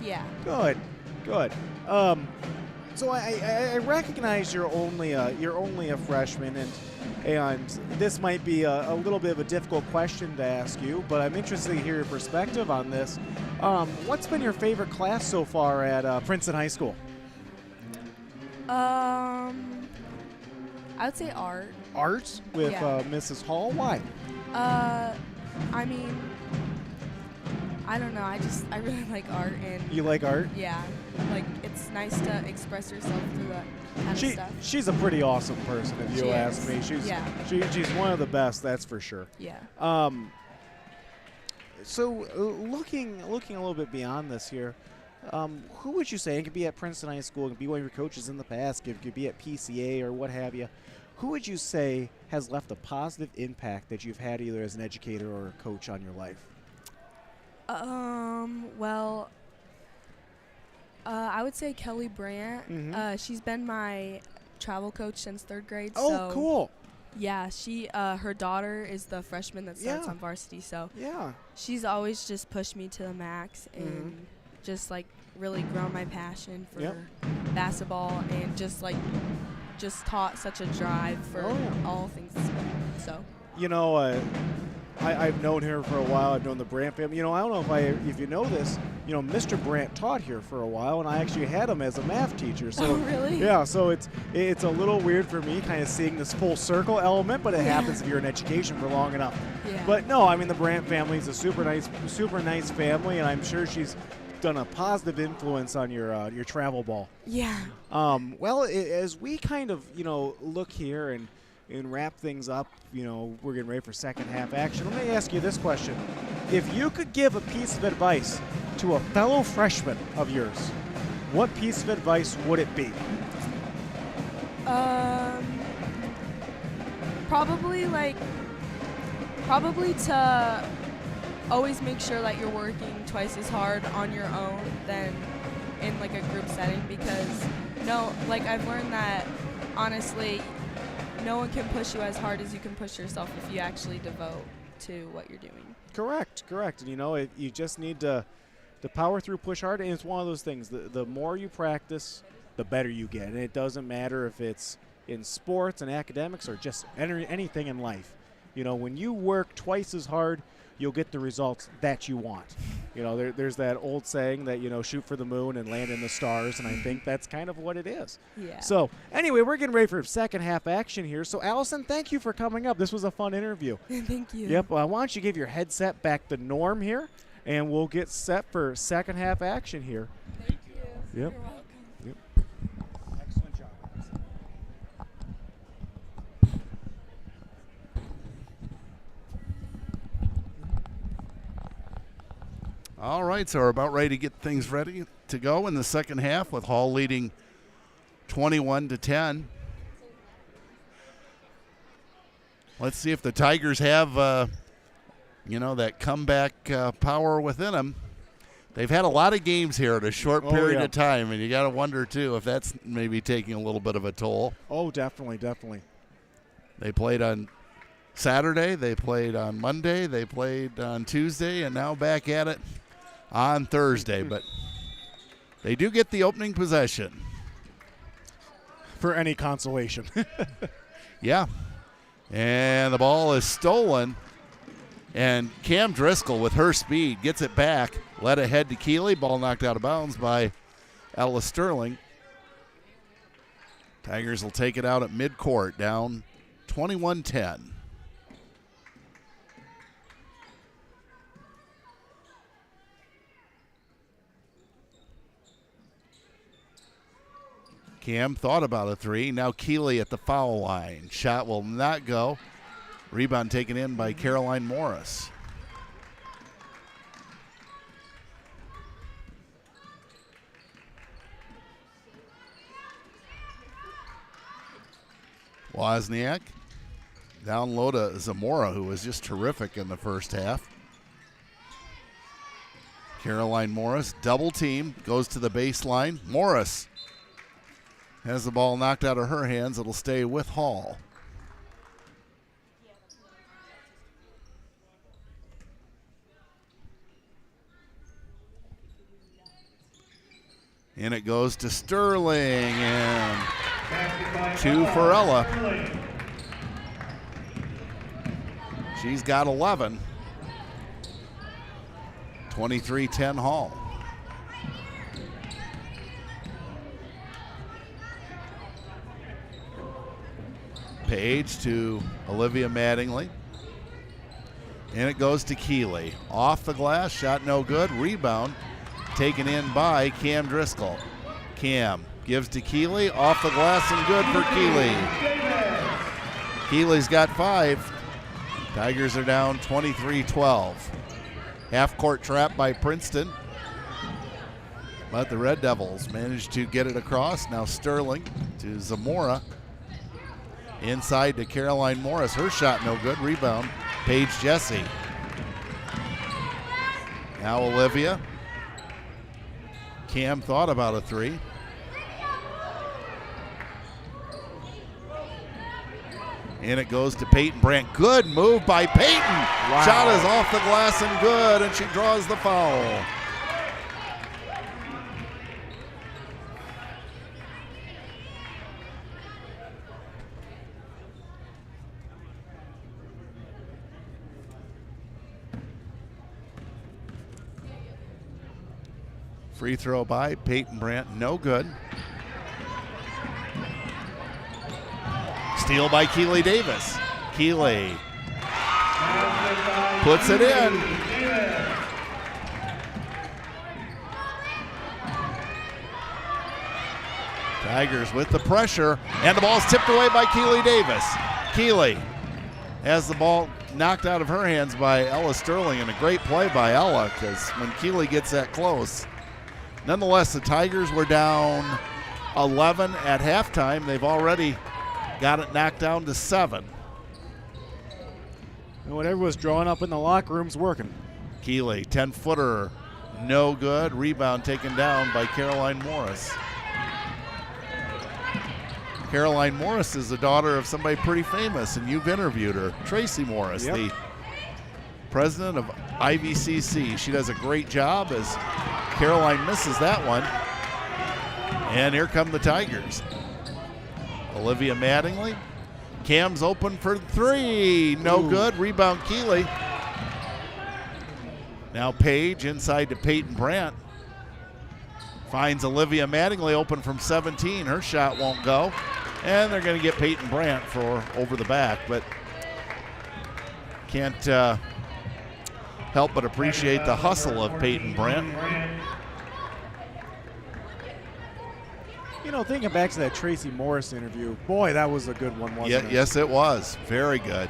Yeah. Good. So I recognize you're only a freshman, And this might be a little bit of a difficult question to ask you, but I'm interested to hear your perspective on this. What's been your favorite class so far at Princeton High School? I would say art. Art with Yeah. Mrs. Hall? Why? I mean, I don't know. I really like art, and You like art? yeah, like it's nice to express yourself through that kind of stuff. She's a pretty awesome person, if you She ask is. me. She's Yeah. she's one of the best, that's for sure. Yeah. So looking a little bit beyond this here, who would you say, it could be at Princeton High School, it could be one of your coaches in the past, it could be at PCA or what have you, who would you say has left a positive impact that you've had either as an educator or a coach on your life? Well, I would say Kelly Brandt. Mhm. She's been my travel coach since 3rd grade. Oh, so cool. Yeah, her daughter is the freshman that starts Yeah. on varsity, so Yeah. she's always just pushed me to the max and just like really grown my passion for Yep. basketball and just taught such a drive for Oh, yeah. all things sport. So You know, I've known her for a while. I've known the Brandt family. You know, I don't know if you know this. You know, Mr. Brandt taught here for a while, and I actually had him as a math teacher. So Oh, really? Yeah. So it's a little weird for me, kind of seeing this full circle element, but it happens if you're in education for long enough. yeah. But no, I mean the Brandt family is a super nice family, and I'm sure she's done a positive influence on your travel ball. yeah. Well, as we kind of, look here and wrap things up, we're getting ready for second half action. Let me ask you this question. If you could give a piece of advice to a fellow freshman of yours, what piece of advice would it be? Probably to always make sure that you're working twice as hard on your own than in like a group setting, because I've learned that honestly no one can push you as hard as you can push yourself if you actually devote to what you're doing. Correct. And you just need to power through, push hard, and it's one of those things. The more you practice, the better you get. And it doesn't matter if it's in sports and academics or just anything in life. When you work twice as hard, you'll get the results that you want. There's that old saying that, shoot for the moon and land in the stars, and I think that's kind of what it is. Yeah. So anyway, we're getting ready for second half action here. So Allison, thank you for coming up. This was a fun interview. Thank you. Yep. Why don't you give your headset back to Norm here, and we'll get set for second half action here. Thank you. Yep. You're welcome. Yep. Excellent job. All right, so we're about ready to get things ready to go in the second half with Hall leading 21-10. Let's see if the Tigers have, that comeback power within them. They've had a lot of games here in a short period of time, and you got to wonder, too, if that's maybe taking a little bit of a toll. Oh, definitely. They played on Saturday, they played on Monday, they played on Tuesday, and now back at it on Thursday. But they do get the opening possession. For any consolation. Yeah. And the ball is stolen. And Cam Driscoll, with her speed, gets it back. Led ahead to Keeley. Ball knocked out of bounds by Ella Sterling. Tigers will take it out at midcourt, down 21-10. Cam thought about a three. Now Keeley at the foul line. Shot will not go. Rebound taken in by Caroline Morris. Wozniak down low to Zamora, who was just terrific in the first half. Caroline Morris, double team, goes to the baseline. Morris has the ball knocked out of her hands. It'll stay with Hall. And it goes to Sterling, and two for Ella. She's got 11. 23-10 Hall. Page to Olivia Mattingly. And it goes to Keeley. Off the glass, shot no good. Rebound taken in by Cam Driscoll. Cam gives to Keeley. Off the glass and good for Keeley. Keeley's got 5. Tigers are down 23-12. Half-court trap by Princeton. But the Red Devils managed to get it across. Now Sterling to Zamora. Inside to Caroline Morris. Her shot no good. Rebound, Paige Jesse. Now Olivia. Cam thought about a 3. And it goes to Peyton Brandt. Good move by Peyton. Wow. Shot is off the glass and good, and she draws the foul. Free throw by Peyton Brandt, no good. Steal by Keeley Davis. Keeley puts it in. Tigers with the pressure, and the ball's tipped away by Keeley Davis. Keeley has the ball knocked out of her hands by Ella Sterling, and a great play by Ella, because when Keeley gets that close. Nonetheless, the Tigers were down 11 at halftime. They've already got it knocked down to 7. And whatever was drawing up in the locker room's working. Keeley, 10-footer, no good. Rebound taken down by Caroline Morris. Caroline Morris is the daughter of somebody pretty famous, and you've interviewed her, Tracy Morris, yep. The president of IVCC. She does a great job as Caroline misses that one. And here come the Tigers. Olivia Mattingly. Cam's open for 3. No good. Rebound Keeley. Now Page inside to Peyton Brandt. Finds Olivia Mattingly open from 17. Her shot won't go. And they're going to get Peyton Brandt for over the back, but can't help but appreciate the hustle of Peyton Brandt. You know, thinking back to that Tracy Morris interview, boy, that was a good one, wasn't it? Yes, it was. Very good.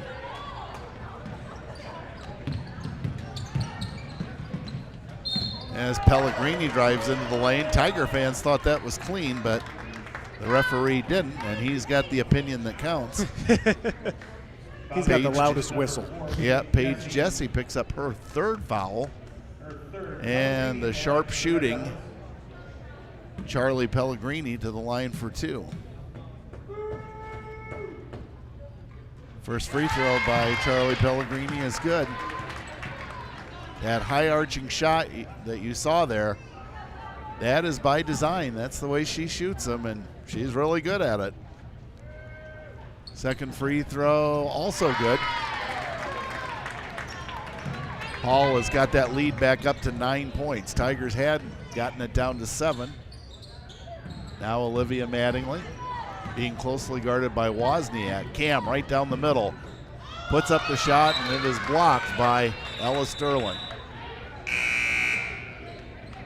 As Pellegrini drives into the lane, Tiger fans thought that was clean, but the referee didn't, and he's got the opinion that counts. He's got the loudest whistle. Yeah, Paige Jesse picks up her 3rd foul. And the sharp shooting, Charlie Pellegrini to the line for 2. First free throw by Charlie Pellegrini is good. That high arching shot that you saw there, that is by design. That's the way she shoots them, and she's really good at it. Second free throw, also good. Hall has got that lead back up to 9 points. Tigers had gotten it down to 7. Now Olivia Mattingly being closely guarded by Wozniak. Cam right down the middle. Puts up the shot, and it is blocked by Ella Sterling.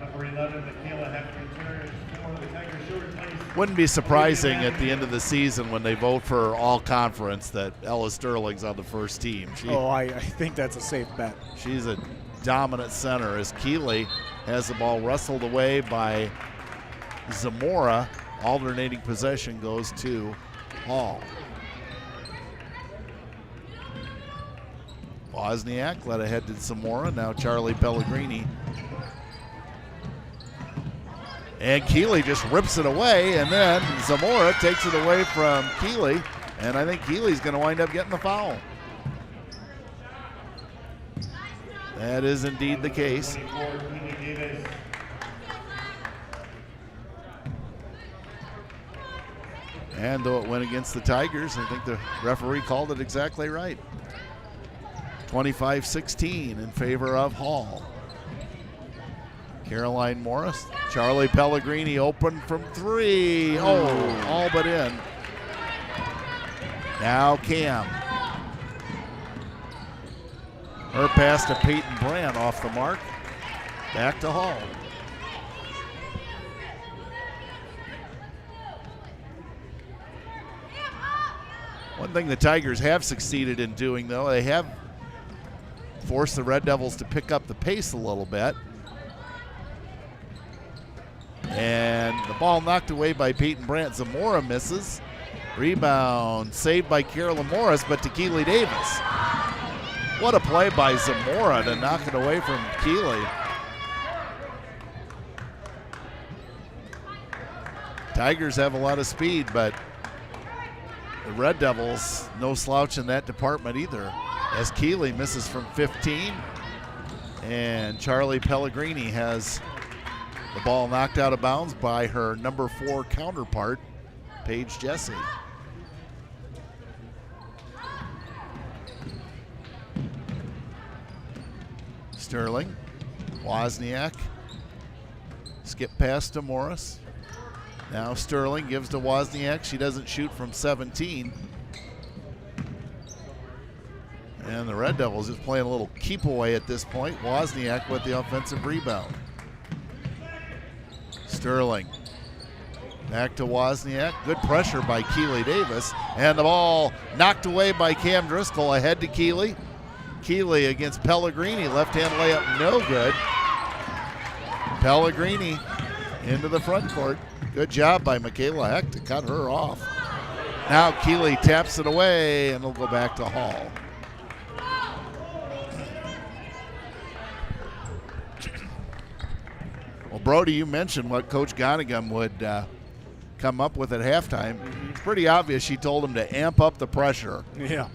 Number 11, Michaela Hector, for the Tigers short place. Wouldn't be surprising at the end of the season when they vote for all conference that Ella Sterling's on the first team. I think that's a safe bet. She's a dominant center as Keeley has the ball wrestled away by Zamora. Alternating possession goes to Hall. Wozniak led ahead to Zamora. Now Charlie Pellegrini. And Keeley just rips it away, and then Zamora takes it away from Keeley, and I think Keeley's going to wind up getting the foul. That is indeed the case. And though it went against the Tigers, I think the referee called it exactly right. 25-16 in favor of Hall. Caroline Morris, Charlie Pellegrini open from 3. Oh, all but in. Now Cam. Her pass to Peyton Brandt off the mark. Back to Hall. One thing the Tigers have succeeded in doing, though, they have forced the Red Devils to pick up the pace a little bit. And the ball knocked away by Peyton Brandt. Zamora misses. Rebound saved by Carolyn Morris, but to Keeley Davis. What a play by Zamora to knock it away from Keeley. Tigers have a lot of speed, but the Red Devils, no slouch in that department either, as Keeley misses from 15, and Charlie Pellegrini has the ball knocked out of bounds by her number 4 counterpart, Paige Jesse. Sterling, Wozniak, skip pass to Morris. Now Sterling gives to Wozniak. She doesn't shoot from 17. And the Red Devils just playing a little keep away at this point. Wozniak with the offensive rebound. Sterling back to Wozniak. Good pressure by Keeley Davis. And the ball knocked away by Cam Driscoll. Ahead to Keeley. Keeley against Pellegrini. Left-hand layup, no good. Pellegrini into the front court. Good job by Michaela Heck to cut her off. Now Keeley taps it away, and it'll go back to Hall. Well, Brody, you mentioned what Coach Gonigam would come up with at halftime. It's pretty obvious she told him to amp up the pressure. Yeah.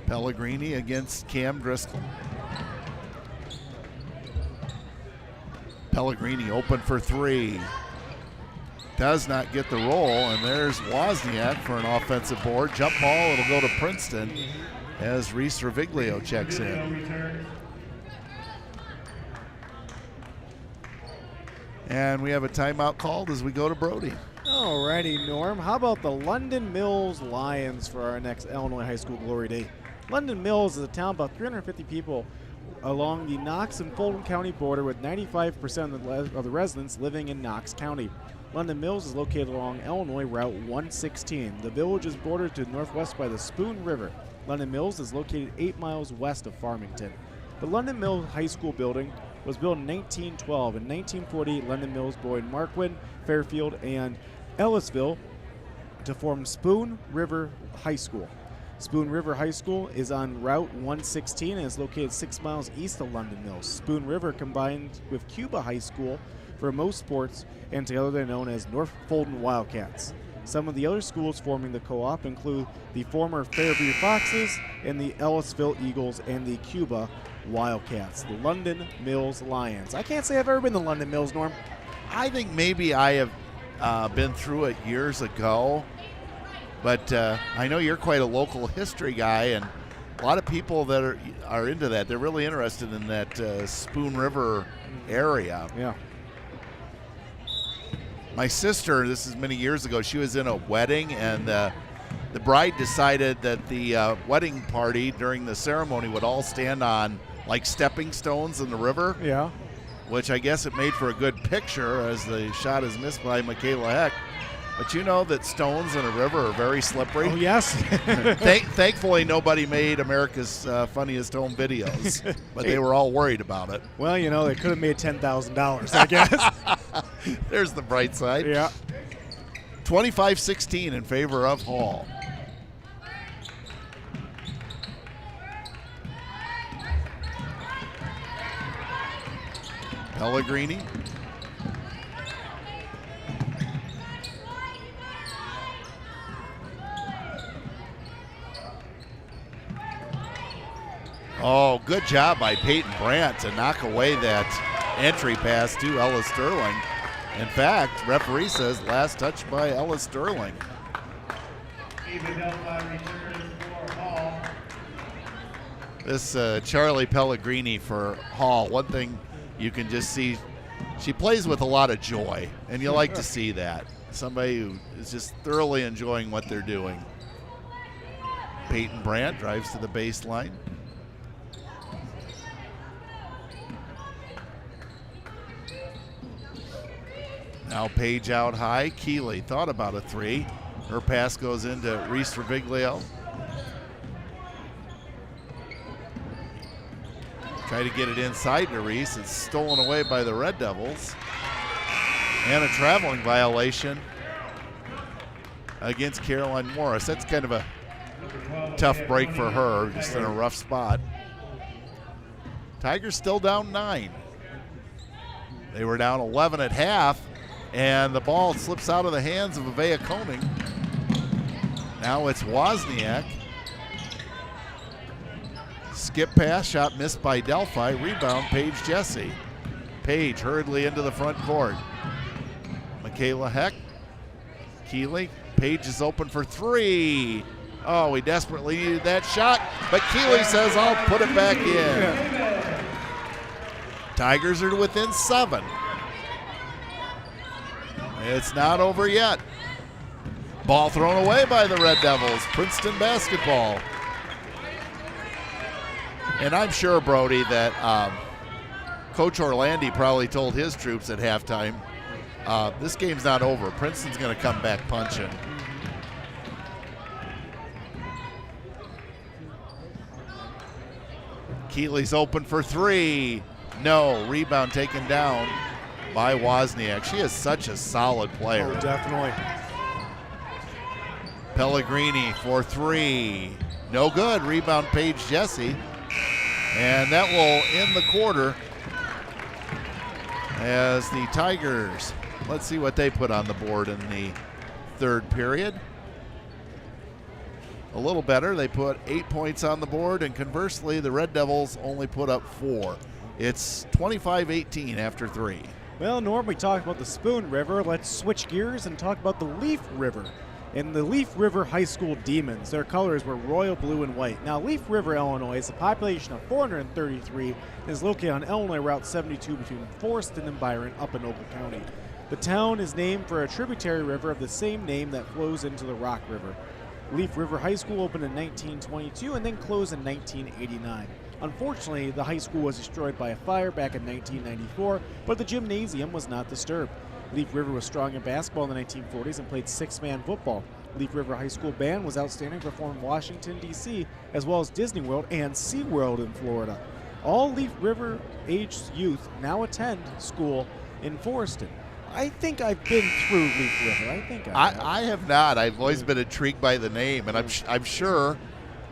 Pellegrini against Cam Driscoll. Pellegrini open for 3. Does not get the roll, and there's Wozniak for an offensive board. Jump ball, it'll go to Princeton as Reese Reviglio checks in. And we have a timeout called as we go to Brody. Alrighty, Norm. How about the London Mills Lions for our next Illinois High School Glory Day? London Mills is a town about 350 people along the Knox and Fulton County border, with 95% of the residents living in Knox County. London Mills is located along Illinois Route 116. The village is bordered to the northwest by the Spoon River. London Mills is located 8 miles west of Farmington. The London Mills High School building was built in 1912. In 1940, London Mills joined Marquand, Fairfield, and Ellisville to form Spoon River High School. Spoon River High School is on Route 116 and is located 6 miles east of London Mills. Spoon River combined with Cuba High School for most sports, and together they're known as North Fulton Wildcats. Some of the other schools forming the co-op include the former Fairview Foxes and the Ellisville Eagles and the Cuba Wildcats, the London Mills Lions. I can't say I've ever been to London Mills, Norm. I think maybe I have been through it years ago, but I know you're quite a local history guy, and a lot of people that are into that. They're really interested in that Spoon River area. Yeah. My sister, this is many years ago, she was in a wedding, and the bride decided that the wedding party during the ceremony would all stand on like stepping stones in the river. Yeah. Which I guess it made for a good picture, as the shot is missed by Michaela Heck. But you know that stones in a river are very slippery. Oh, yes. Thankfully, nobody made America's Funniest Home Videos, but they were all worried about it. Well, you know, they could have made $10,000, I guess. There's the bright side. Yeah. 25-16 in favor of Hall. Pellegrini. Oh, good job by Peyton Brandt to knock away that entry pass to Ella Sterling. In fact, referee says last touch by Ella Sterling. returns for Hall. This Charlie Pellegrini for Hall, one thing you can just see, she plays with a lot of joy, and you like to see that. Somebody who is just thoroughly enjoying what they're doing. Peyton Brandt drives to the baseline. Now Page out high. Keeley thought about a three. Her pass goes into Reese Reviglio. Try to get it inside to Reese. It's stolen away by the Red Devils. And a traveling violation against Caroline Morris. That's kind of a tough break for her, just in a rough spot. Tigers still down 9. They were down 11 at half, and the ball slips out of the hands of Avea Koenig. Now it's Wozniak. Skip pass, shot missed by Delphi. Rebound, Paige Jesse. Page hurriedly into the front court. Michaela Heck. Keeley. Page is open for three. Oh, we desperately needed that shot, but Keeley says, I'll put it back in. Tigers are within 7. It's not over yet. Ball thrown away by the Red Devils. Princeton basketball. And I'm sure, Brody, that Coach Orlandi probably told his troops at halftime, this game's not over. Princeton's going to come back punching. Keeley's open for three. No. Rebound taken down by Wozniak. She is such a solid player. Oh, definitely. Pellegrini for three. No good. Rebound, Paige Jesse. And that will end the quarter as the Tigers, let's see what they put on the board in the third period. A little better. They put 8 points on the board, and conversely, the Red Devils only put up 4. It's 25-18 after 3. Well, Norm, we talked about the Spoon River. Let's switch gears and talk about the Leaf River. In the Leaf River High School Demons, their colors were royal blue and white. Now, Leaf River, Illinois is a population of 433 and is located on Illinois Route 72 between Forreston and Byron up in Ogle County. The town is named for a tributary river of the same name that flows into the Rock River. Leaf River High School opened in 1922 and then closed in 1989. Unfortunately, the high school was destroyed by a fire back in 1994, but the gymnasium was not disturbed. Leaf River was strong in basketball in the 1940s and played six-man football. Leaf River High School band was outstanding, performing in Washington, D.C., as well as Disney World and SeaWorld in Florida. All Leaf River aged youth now attend school in Forreston. I think I've been through Leaf River. I have not. I've always been intrigued by the name, and I'm sure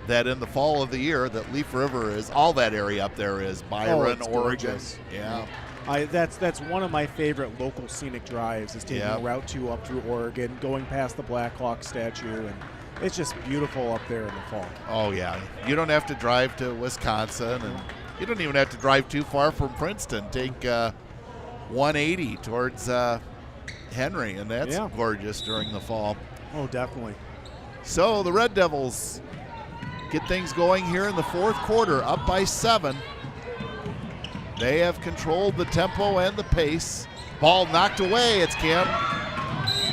that in the fall of the year that Leaf River is, all that area up there is Byron, Oregon. Gorgeous. Yeah. That's one of my favorite local scenic drives is taking Route 2 up through Oregon, going past the Black Hawk statue, and it's just beautiful up there in the fall. Oh, yeah. You don't have to drive to Wisconsin, and you don't even have to drive too far from Princeton. Take 180 towards Henry, and that's gorgeous during the fall. Oh, definitely. So the Red Devils get things going here in the fourth quarter, up by 7. They have controlled the tempo and the pace. Ball knocked away. It's Cam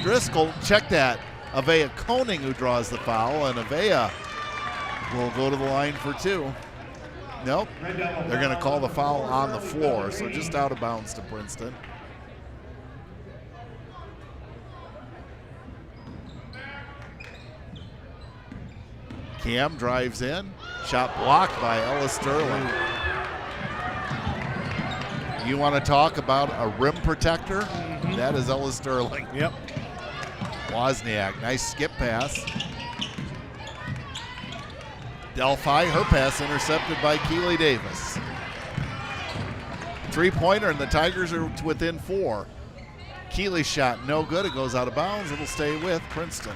Driscoll. Check that. Avea Koenig who draws the foul, and Avea will go to the line for 2. Nope. They're going to call the foul on the floor, so just out of bounds to Princeton. Cam drives in. Shot blocked by Ella Sterling. You want to talk about a rim protector? Mm-hmm. That is Ella Sterling. Yep. Wozniak, nice skip pass. Delphi, her pass intercepted by Keeley Davis. Three-pointer, and the Tigers are within 4. Keeley's shot, no good. It goes out of bounds. It'll stay with Princeton.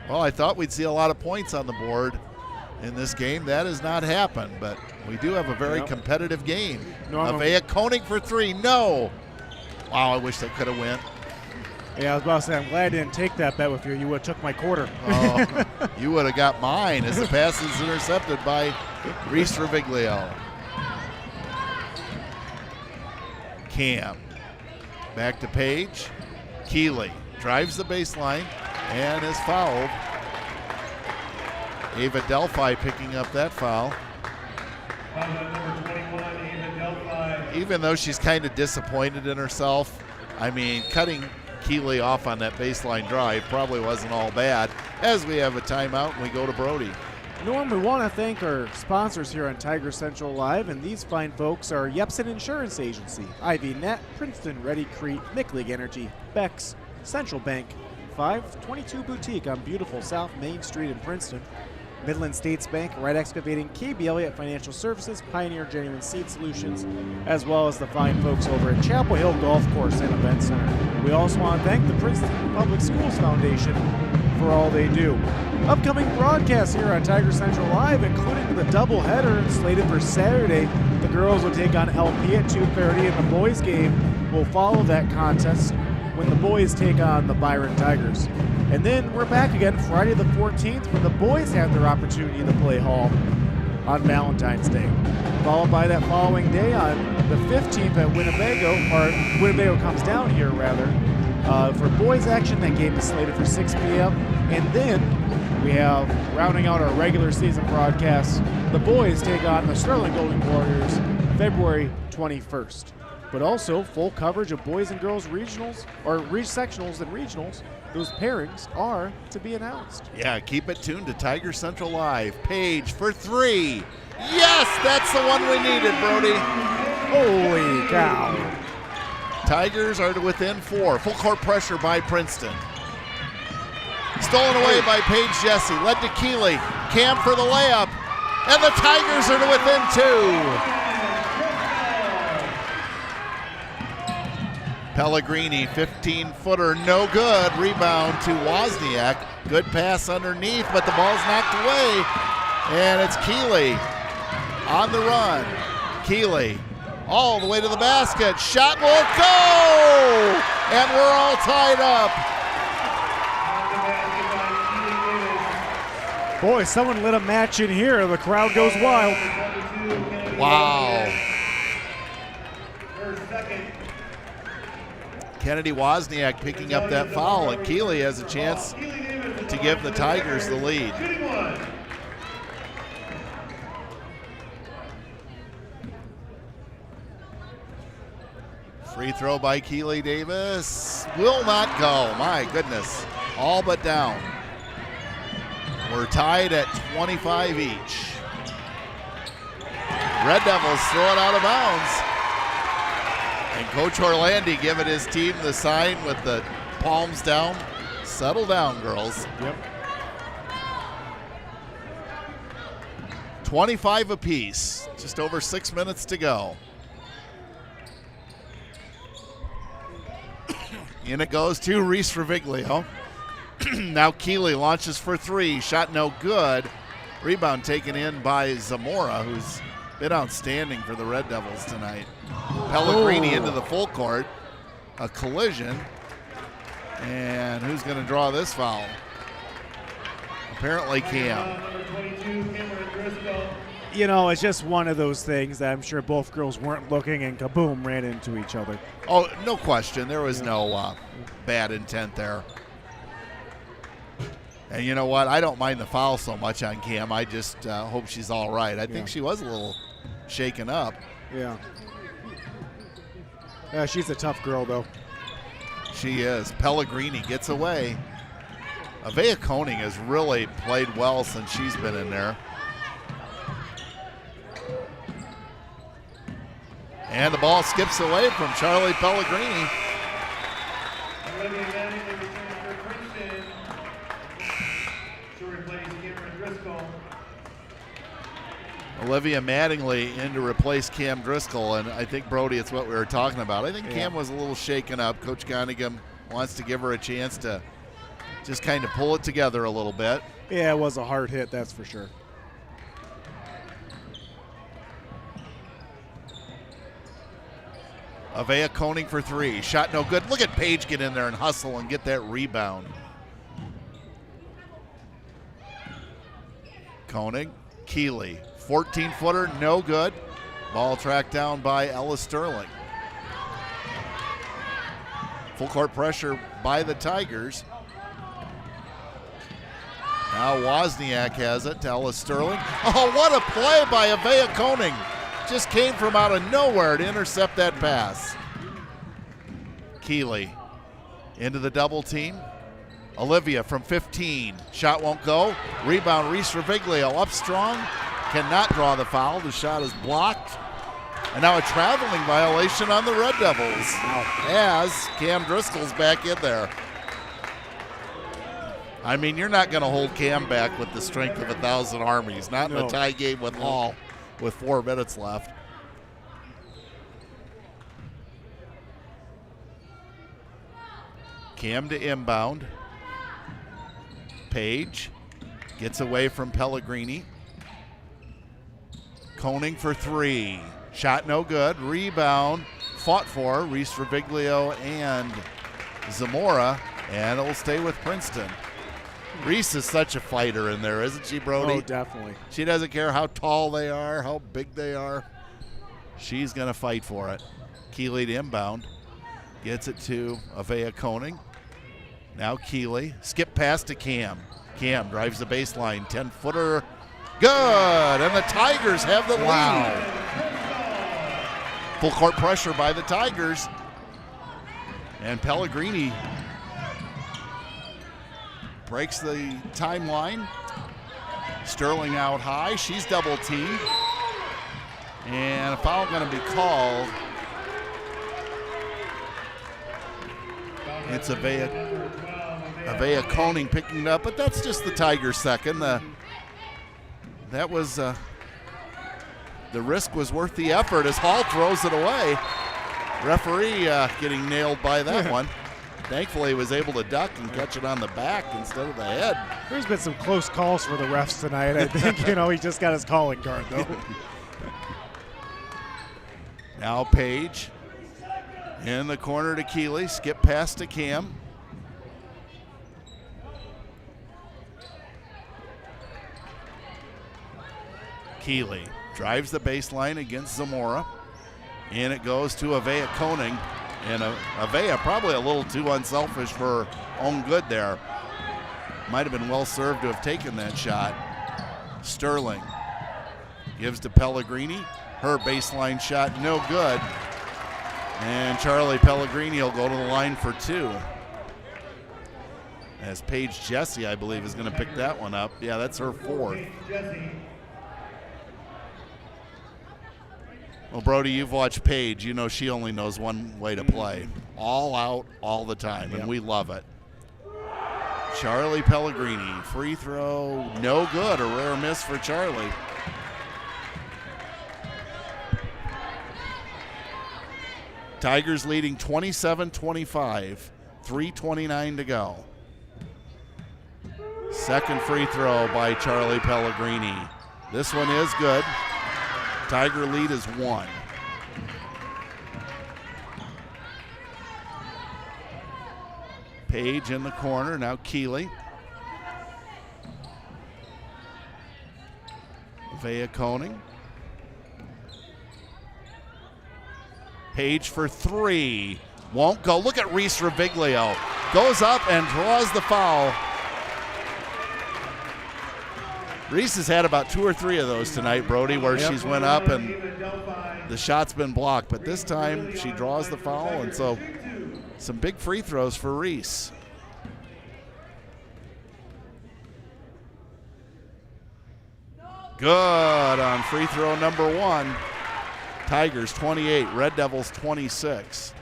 Well, I thought we'd see a lot of points on the board in this game. That has not happened, but we do have a very competitive game. Avea Koenig for 3. No. Wow, I wish they could have went. Yeah, I was about to say, I'm glad I didn't take that bet with you. You would have took my quarter. Oh, you would have got mine as the pass is intercepted by Reese Reviglio. Cam. Back to Page. Keeley drives the baseline and is fouled. Ava Delphi picking up that foul. Number 21, Ava Delphi. Even though she's kind of disappointed in herself, I mean, cutting Keeley off on that baseline drive probably wasn't all bad, as we have a timeout and we go to Brody. Norm, we want to thank our sponsors here on Tiger Central Live, and these fine folks are Yepsen Insurance Agency, IVNet, Princeton, Redi, Crete, Michlig Energy, Beck's, Central Bank, 522 Boutique on beautiful South Main Street in Princeton, Midland States Bank, Wright Excavating, KB Elliott Financial Services, Pioneer Genuine Seed Solutions, as well as the fine folks over at Chapel Hill Golf Course and Event Center. We also want to thank the Princeton Public Schools Foundation for all they do. Upcoming broadcasts here on Tiger Central Live, including the doubleheader slated for Saturday. The girls will take on LP at 2:30, and the boys game will follow that contest when the boys take on the Byron Tigers. And then we're back again Friday the 14th when the boys have their opportunity to play Hall on Valentine's Day. Followed by that following day on the 15th at Winnebago, or Winnebago comes down here rather, for boys action. That game is slated for 6 p.m. And then we have, rounding out our regular season broadcasts, the boys take on the Sterling Golden Warriors February 21st. But also full coverage of boys and girls regionals, or sectionals and regionals. Those pairings are to be announced. Yeah, keep it tuned to Tiger Central Live. Page for three. Yes, that's the one we needed, Brody. Holy cow. Tigers are to within 4. Full court pressure by Princeton. Stolen away by Paige Jesse. Led to Keeley. Cam for the layup. And the Tigers are to within 2. Pellegrini, 15-footer, no good. Rebound to Wozniak. Good pass underneath, but the ball's knocked away. And it's Keeley on the run. Keeley all the way to the basket. Shot will go! And we're all tied up. Boy, someone lit a match in here. The crowd goes wild. Wow. Kennedy Wozniak picking up that foul, and Keeley has a chance to give the Tigers the lead. Free throw by Keeley Davis. Will not go. My goodness. All but down. We're tied at 25 each. Red Devils throw it out of bounds. And Coach Orlandi giving his team the sign with the palms down. Settle down, girls. Yep. 25 apiece. Just over 6 minutes to go. In it goes to Reese Reviglio. Now Keeley launches for three. Shot no good. Rebound taken in by Zamora, who's been outstanding for the Red Devils tonight. Pellegrini into the full court. A collision. And who's going to draw this foul? Apparently Cam. You know, it's just one of those things that I'm sure both girls weren't looking and kaboom, ran into each other. Oh, no question. There was no bad intent there. And you know what? I don't mind the foul so much on Cam. I just hope she's all right. I think she was a little shaken up. Yeah. She's a tough girl, though. She is. Pellegrini gets away. Avea Koenig has really played well since she's been in there. And the ball skips away from Charlie Pellegrini. Olivia Mattingly in to replace Cam Driscoll, and I think, Brody, it's what we were talking about. I think Cam was a little shaken up. Coach Conningham wants to give her a chance to just kind of pull it together a little bit. Yeah, it was a hard hit, that's for sure. Avea Koning for three. Shot no good. Look at Page get in there and hustle and get that rebound. Koning, Keeley, 14-footer, no good. Ball tracked down by Ellis Sterling. Full court pressure by the Tigers. Now Wozniak has it to Ellis Sterling. Oh, what a play by Avea Koning. Just came from out of nowhere to intercept that pass. Keeley into the double team. Olivia from 15. Shot won't go. Rebound, Reese Reviglio up strong. Cannot draw the foul. The shot is blocked. And now a traveling violation on the Red Devils as Cam Driscoll's back in there. I mean, you're not going to hold Cam back with the strength of 1,000 armies. Not in a tie game with Hall with 4 minutes left. Cam to inbound. Page gets away from Pellegrini. Koning for three. Shot no good. Rebound fought for Reese Reviglio and Zamora, and it'll stay with Princeton. Reese is such a fighter in there, isn't she, Brody? Oh, definitely. She doesn't care how tall they are, how big they are. She's going to fight for it. Keeley to inbound. Gets it to Avea Koning. Now Keeley. Skip pass to Cam. Cam drives the baseline. 10-footer. Good. And the Tigers have the lead. Full court pressure by the Tigers. And Pellegrini breaks the timeline. Sterling out high. She's double teamed. And a foul going to be called. It's Avea Koning picking it up, but that's just the Tigers' second. That was the risk was worth the effort as Hall throws it away. Referee getting nailed by that one. Thankfully, he was able to duck and catch it on the back instead of the head. There's been some close calls for the refs tonight. I think, he just got his calling card, though. Now Page in the corner to Keeley. Skip pass to Cam. Keeley drives the baseline against Zamora. And it goes to Avea Koning. And Avea probably a little too unselfish for her own good there. Might have been well served to have taken that shot. Sterling gives to Pellegrini. Her baseline shot no good. And Charlie Pellegrini will go to the line for two. As Paige Jesse, I believe, is going to pick that one up. Yeah, that's her fourth. Well, Brody, you've watched Paige. You know she only knows one way to play. All out, all the time, and we love it. Charlie Pellegrini, free throw, no good. A rare miss for Charlie. Tigers leading 27-25, 3:29 to go. Second free throw by Charlie Pellegrini. This one is good. Tiger lead is 1. Page in the corner, now Keeley. Avea Koning. Page for three. Won't go. Look at Reese Reviglio. Goes up and draws the foul. Reese has had about 2 or 3 of those tonight, Brody, where she's went up and the shot's been blocked. But this time she draws the foul, and so some big free throws for Reese. Good on free throw number 1. Tigers 28, Red Devils 26.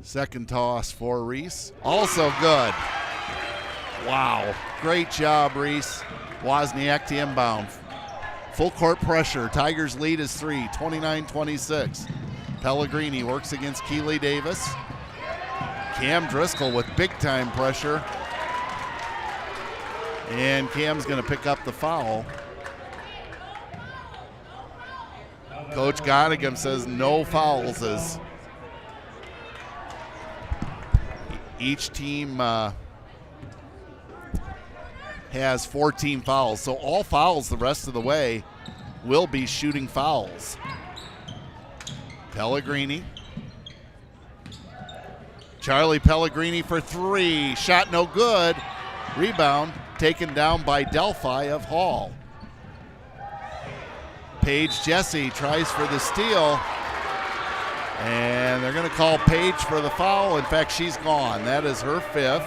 Second toss for Reese. Also good. Wow. Great job, Reese. Wozniak to inbound. Full court pressure. Tigers lead is 3, 29-26. Pellegrini works against Keeley Davis. Cam Driscoll with big time pressure. And Cam's going to pick up the foul. Coach Goddingham says no fouls as each team has 14 fouls. So all fouls the rest of the way will be shooting fouls. Pellegrini. Charlie Pellegrini for three. Shot no good. Rebound taken down by Delphi of Hall. Paige Jesse tries for the steal. And they're going to call Paige for the foul. In fact, she's gone. That is her fifth.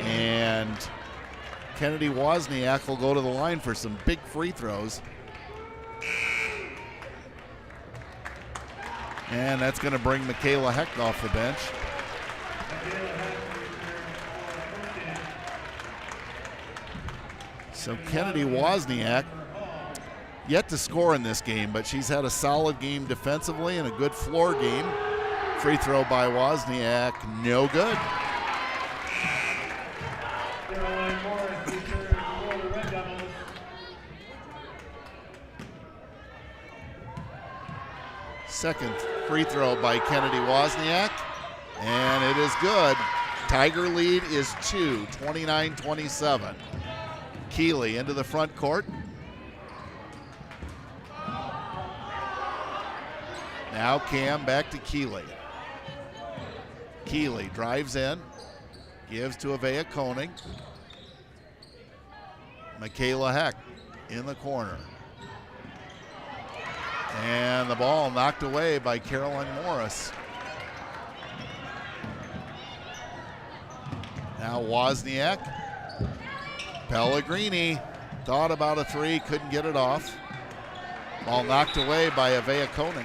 And Kennedy Wozniak will go to the line for some big free throws. And that's going to bring Michaela Heck off the bench. So Kennedy Wozniak yet to score in this game, but she's had a solid game defensively and a good floor game. Free throw by Wozniak, no good. Second free throw by Kennedy Wozniak, and it is good. Tiger lead is 2, 29-27. Keeley into the front court. Now Cam back to Keeley. Keeley drives in, gives to Avea Koenig. Michaela Heck in the corner. And the ball knocked away by Caroline Morris. Now Wozniak. Pellegrini thought about a three, couldn't get it off. Ball knocked away by Avea Koenig.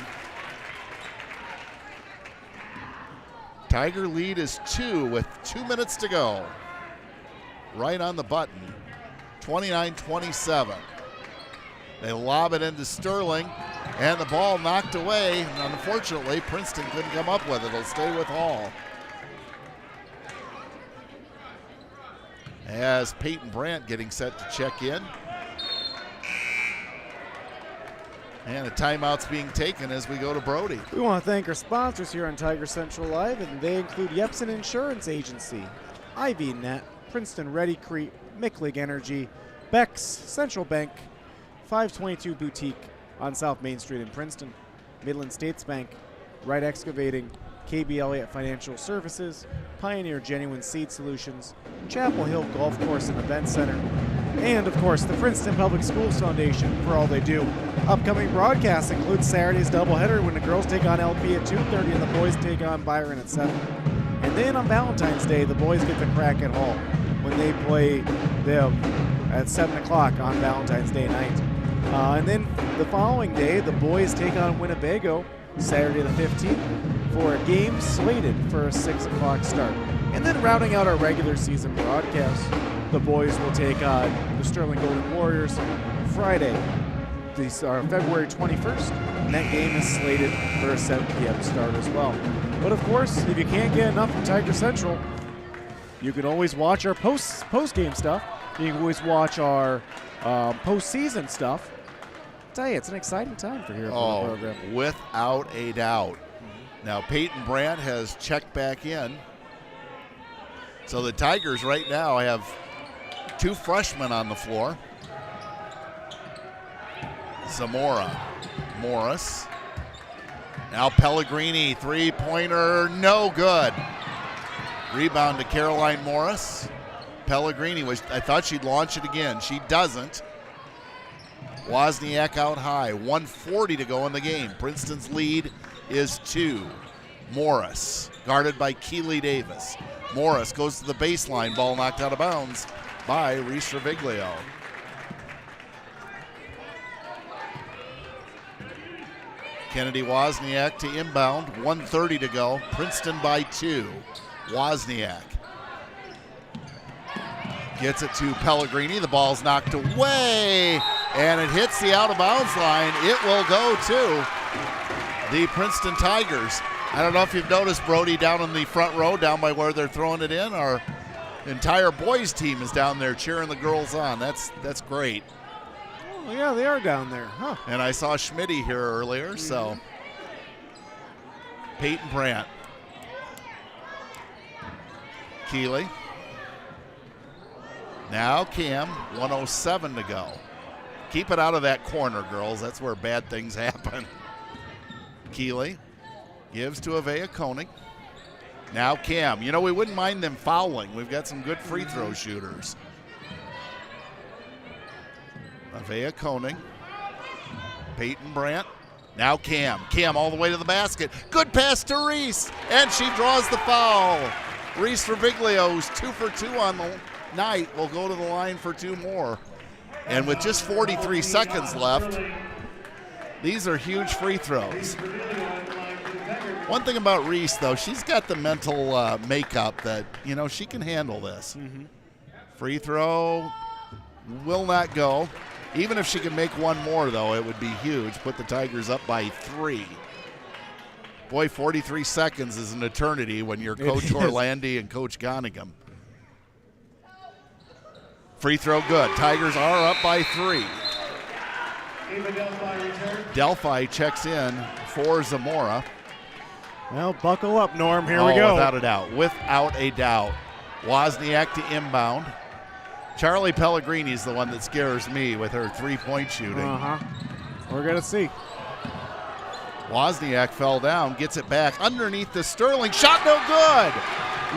Tiger lead is 2 with 2 minutes to go. Right on the button. 29-27. They lob it into Sterling, and the ball knocked away. And unfortunately, Princeton couldn't come up with it. It'll stay with Hall. As Peyton Brandt getting set to check in. And a timeout's being taken as we go to Brody. We want to thank our sponsors here on Tiger Central Live, and they include Yepsen Insurance Agency, IVNet, Princeton Redi, Crete, Michlig Energy, Beck's, Central Bank, 522 Boutique on South Main Street in Princeton, Midland States Bank, Wright Excavating, KB Elliott Financial Services, Pioneer Genuine Seed Solutions, Chapel Hill Golf Course and Event Center, and of course the Princeton Public Schools Foundation for all they do. Upcoming broadcasts include Saturday's doubleheader when the girls take on LP at 2:30 and the boys take on Byron at 7. And then on Valentine's Day, the boys get the crack at Hall when they play them at 7 o'clock on Valentine's Day night. And then the following day, the boys take on Winnebago, Saturday the 15th, for a game slated for a 6 o'clock start. And then rounding out our regular season broadcast, the boys will take on the Sterling Golden Warriors Friday, February 21st. And that game is slated for a 7 p.m. start as well. But of course, if you can't get enough of Tiger Central, you can always watch our post-game stuff. You can always watch our postseason stuff. I tell you, it's an exciting time for here for the program. Without a doubt. Now Peyton Brandt has checked back in. So the Tigers right now have 2 freshmen on the floor. Zamora, Morris. Now Pellegrini, three-pointer, no good. Rebound to Caroline Morris. Pellegrini I thought she'd launch it again. She doesn't. Wozniak out high, 1:40 to go in the game. Princeton's lead is 2. Morris, guarded by Keeley Davis. Morris goes to the baseline, ball knocked out of bounds by Reese Reviglio. Kennedy Wozniak to inbound, 1:30 to go. Princeton by 2. Wozniak gets it to Pellegrini. The ball's knocked away, and it hits the out-of-bounds line. It will go to the Princeton Tigers. I don't know if you've noticed, Brody, down in the front row, down by where they're throwing it in, our entire boys team is down there cheering the girls on. That's great. Oh, yeah, they are down there. Huh. And I saw Schmitty here earlier, so. Peyton Brandt. Keeley. Now Cam, 1:07 to go. Keep it out of that corner, girls. That's where bad things happen. Keeley gives to Avea Koenig. Now Cam. You know, we wouldn't mind them fouling. We've got some good free throw shooters. Avea Koenig. Peyton Brandt. Now Cam. Cam all the way to the basket. Good pass to Reese. And she draws the foul. Reese Ferviglio's 2 for 2 on the night. Will go to the line for 2 more. And with just 43 seconds left, these are huge free throws. One thing about Reese, though, she's got the mental makeup that, you know, she can handle this. Free throw will not go. Even if she can make one more, though, it would be huge. Put the Tigers up by 3. Boy, 43 seconds is an eternity when you're Coach Orlandi and Coach Gonigam. Free throw good. Tigers are up by 3. Delphi checks in for Zamora. Well, buckle up, Norm. Here we go. Without a doubt. Without a doubt. Wozniak to inbound. Charlie Pellegrini's the one that scares me with her three-point shooting. We're going to see. Wozniak fell down, gets it back underneath the Sterling. Shot no good.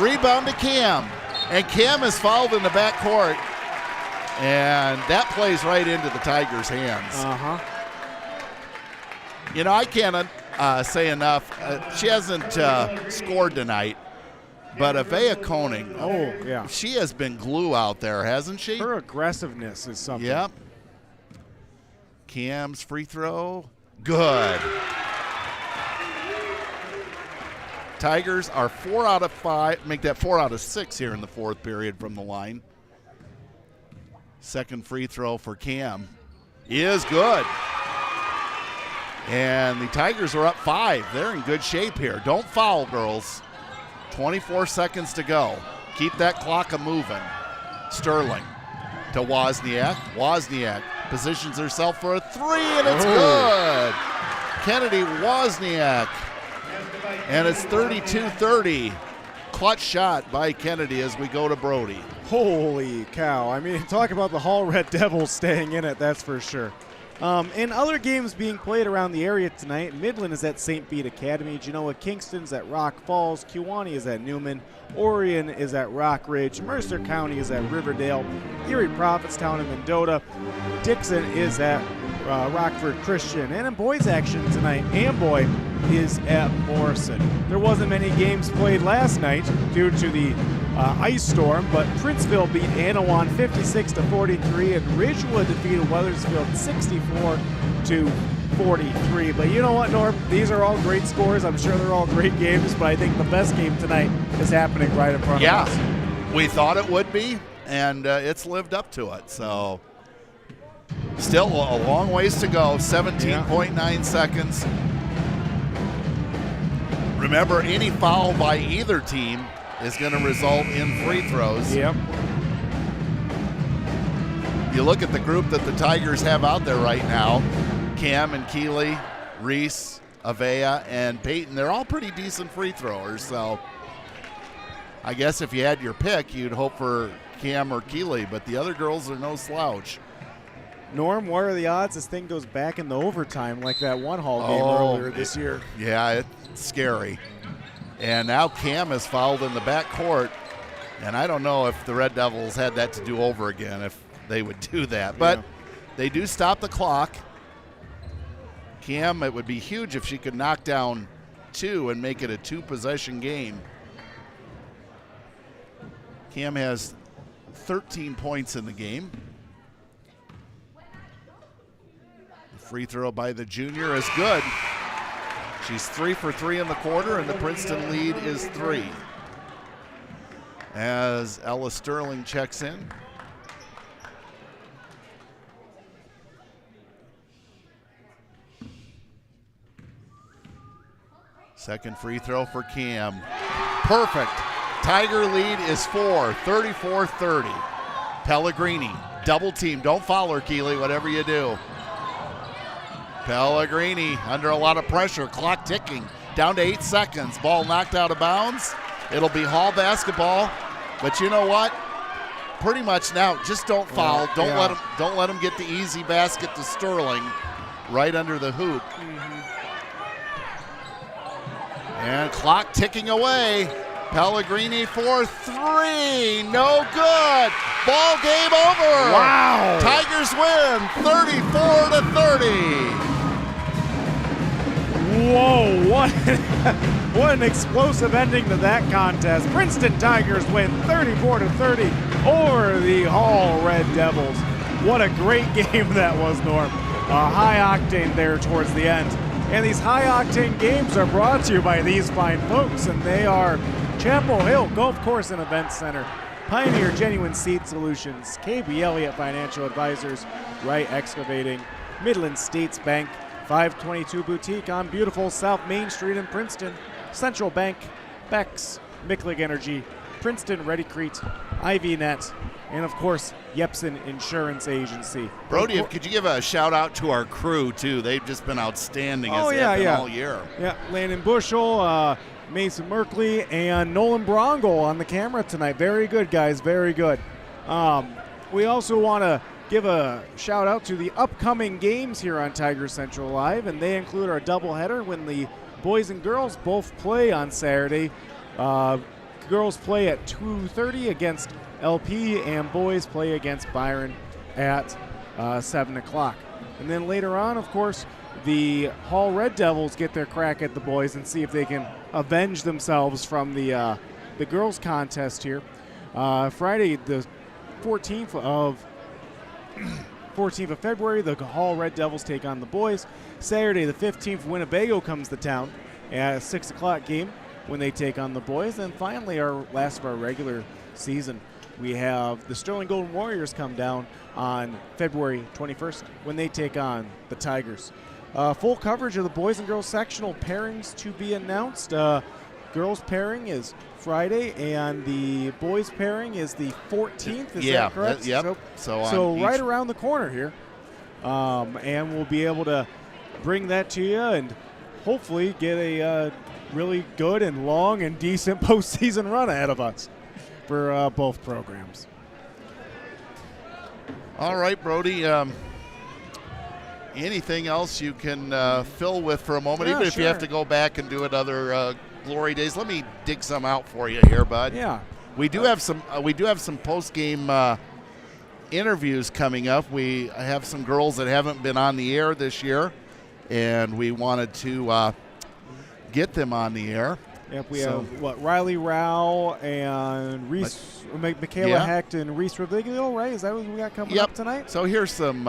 Rebound to Cam. And Cam is fouled in the backcourt. And that plays right into the Tigers' hands. You know, I can't say enough. She hasn't scored tonight. But Avea Koenig, she has been glue out there, hasn't she? Her aggressiveness is something. Yep. Cam's free throw, good. Tigers are 4 out of 5, make that 4 out of 6 here in the 4th period from the line. Second free throw for Cam is good. And the Tigers are up 5. They're in good shape here. Don't foul, girls. 24 seconds to go. Keep that clock a-moving. Sterling to Wozniak. Wozniak positions herself for a 3, and it's good. Kennedy Wozniak. And it's 32-30. Clutch shot by Kennedy as we go to Brody. Holy cow. I mean, talk about the Hall Red Devils staying in it, that's for sure. In other games being played around the area tonight, Midland is at St. Bede Academy, Genoa Kingston's at Rock Falls, Kewanee is at Newman, Orion is at Rock Ridge, Mercer County is at Riverdale, Erie Prophetstown and Mendota, Dixon is at Rockford Christian, and in boys action tonight, Amboy is at Morrison. There wasn't many games played last night due to the ice storm, but Princeville beat Anawan 56-43, and Ridgewood defeated Weathersfield 64-43. But you know what, Norm? These are all great scores. I'm sure they're all great games, but I think the best game tonight is happening right in front of us. Yeah, we thought it would be, and it's lived up to it. So still a long ways to go, 17.9 seconds. Remember, any foul by either team is going to result in free throws. Yep. You look at the group that the Tigers have out there right now, Cam and Keeley, Reese, Avea, and Peyton, they're all pretty decent free throwers. So I guess if you had your pick, you'd hope for Cam or Keeley, but the other girls are no slouch. Norm, what are the odds this thing goes back in the overtime like that one Hall game earlier this year? Yeah, it's scary. And now Cam is fouled in the backcourt, and I don't know if the Red Devils had that to do over again, if they would do that. But they do stop the clock. Cam, it would be huge if she could knock down 2 and make it a 2-possession game. Cam has 13 points in the game. The free throw by the junior is good. She's 3 for 3 in the quarter, and the Princeton lead is 3. As Ella Sterling checks in. Second free throw for Cam. Perfect. Tiger lead is 4, 34-30. Pellegrini double team. Don't foul her, Keeley, whatever you do. Pellegrini under a lot of pressure. Clock ticking. Down to 8 seconds. Ball knocked out of bounds. It'll be Hall basketball. But you know what? Pretty much now, just don't foul. Don't let them get the easy basket to Sterling right under the hoop. And clock ticking away. Pellegrini for 3. No good. Ball game over. Wow. Tigers win 34-30. Whoa, what an explosive ending to that contest. Princeton Tigers win 34-30 over the Hall Red Devils. What a great game that was, Norm. High octane there towards the end. And these high octane games are brought to you by these fine folks, and they are Chapel Hill Golf Course and Event Center, Pioneer Genuine Seat Solutions, KB Elliott Financial Advisors, Wright Excavating, Midland States Bank, 522 Boutique on beautiful South Main Street in Princeton, Central Bank, Beck's, Michlig Energy, Princeton Redi, Crete, IVNet, and of course, Yepsen Insurance Agency. Brody, could you give a shout out to our crew too? They've just been outstanding as they have been all year. Yeah, Landon Bushel, Mason Merkley, and Nolan Brongle on the camera tonight. Very good, guys, very good. We also want to give a shout out to the upcoming games here on Tiger Central Live, and they include our doubleheader when the boys and girls both play on Saturday. Girls play at 2:30 against LP, and boys play against Byron at 7 o'clock. And then later on, of course, the Hall Red Devils get their crack at the boys and see if they can avenge themselves from the girls contest here. Friday, the 14th of February, the Hall Red Devils take on the boys. Saturday, the 15th, Winnebago comes to town at a 6 o'clock game when they take on the boys. And finally, our last of our regular season, we have the Sterling Golden Warriors come down on February 21st when they take on the Tigers. Full coverage of the boys and girls sectional pairings to be announced. Girls pairing is Friday, and the boys pairing is the 14th. Is that correct? Yep. So right around the corner here. And we'll be able to bring that to you and hopefully get a really good and long and decent postseason run ahead of us for both programs. All right, Brody. Anything else you can fill with for a moment, even if you have to go back and do another Glory Days? Let me dig some out for you here, bud. Yeah, we do have some. We do have some post-game interviews coming up. We have some girls that haven't been on the air this year, and we wanted to get them on the air. Yep, we have Riley Rao and Reese, Michaela Hecht and Reese Reviglio, right? Is that what we got coming up tonight? So here's some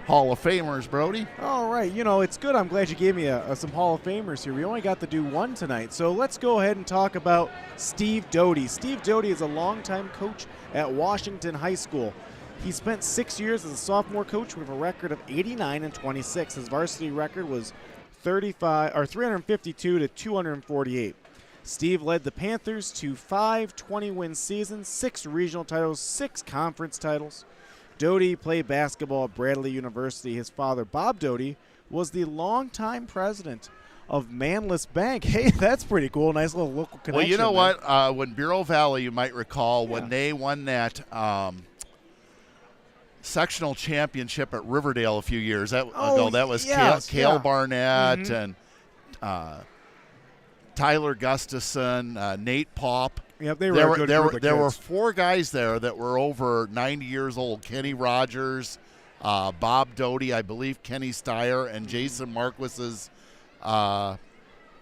Hall of Famers, Brody. All right, it's good. I'm glad you gave me some Hall of Famers here. We only got to do one tonight, so let's go ahead and talk about Steve Doty. Steve Doty is a longtime coach at Washington High School. He spent 6 years as a sophomore coach with a record of 89-26. His varsity record was 352 to 248. Steve led the Panthers to 5 20-win seasons, 6 regional titles, 6 conference titles. Doty played basketball at Bradley University. His father, Bob Doty, was the longtime president of Manlius Bank. Hey, that's pretty cool. Nice little local connection. Well, you know what? When Bureau Valley, you might recall, when they won that sectional championship at Riverdale a few years ago, that was Cale Barnett and Tyler Gustafson, Nate Popp. Yep, they were a good group of kids. There were 4 guys there that were over 90 years old. Kenny Rogers, Bob Doty, I believe Kenny Steyer, and Jason Marquis's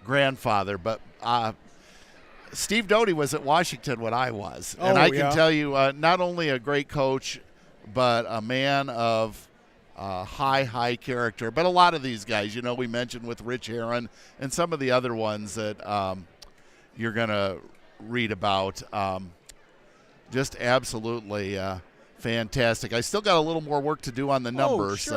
grandfather. But Steve Doty was at Washington when I was. And I can tell you, not only a great coach, but a man of high character. But a lot of these guys, we mentioned with Rich Heron and some of the other ones that you're going to read about. Just absolutely fantastic. I still got a little more work to do on the numbers.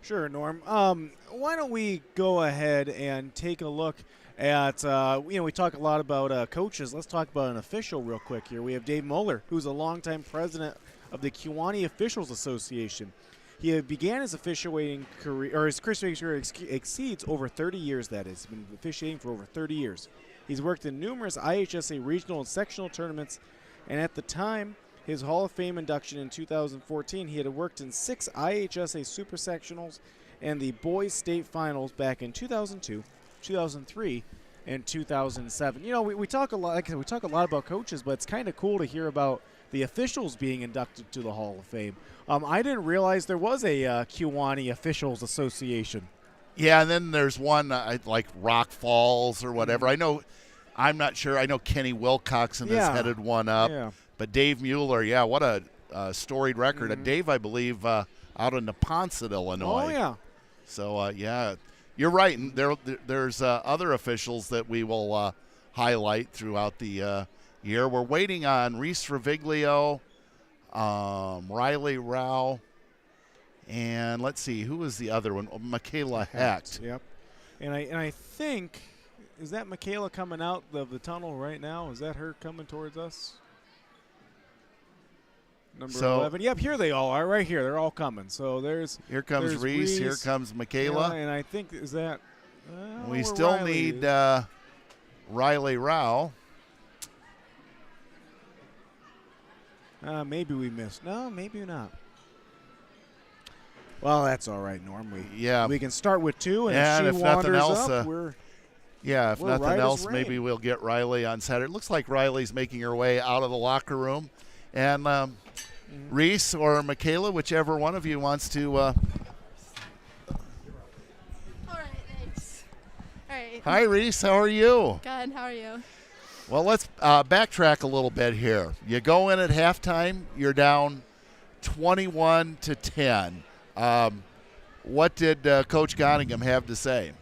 Sure, Norm. Why don't we go ahead and take a look at, we talk a lot about coaches. Let's talk about an official real quick here. We have Dave Moeller, who's a longtime president of the Kewanee Officials Association. He began his officiating career, or his officiating career exceeds over 30 years, that is. He's been officiating for over 30 years. He's worked in numerous IHSA regional and sectional tournaments, and at the time, his Hall of Fame induction in 2014, he had worked in 6 IHSA Super Sectionals and the Boys State Finals back in 2002, 2003, and 2007. You know, we talk a lot. Like I said, we talk a lot about coaches, but it's kind of cool to hear about the officials being inducted to the Hall of Fame. I didn't realize there was a Kewanee Officials Association. Yeah, and then there's one like Rock Falls or whatever. I'm not sure. I know Kenny Wilcoxon has headed one up. Yeah. But Dave Mueller, what a storied record. Dave, I believe, out of Neponset, Illinois. Oh, yeah. So, you're right. And there's other officials that we will highlight throughout the year. We're waiting on Reese Reviglio, Riley Rao, and let's see, who was the other one? Michaela Hecht. Yep. And I think, is that Michaela coming out of the tunnel right now? Is that her coming towards us? Number 11. Yep, here they all are, right here. They're all coming. So here comes Reese. Here comes Michaela. And I think, is that? We still need Riley Rao. Maybe we missed. No, maybe not. Well, that's all right, Norm. We can start with 2, and if she wanders up, we're if nothing right else, maybe we'll get Riley on Saturday. It looks like Riley's making her way out of the locker room. And Reese or Michaela, whichever one of you wants to. All right, thanks. All right. Hi, Reese. How are you? Good. How are you? Well, let's backtrack a little bit here. You go in at halftime. You're down 21-10. What did Coach Goningham have to say?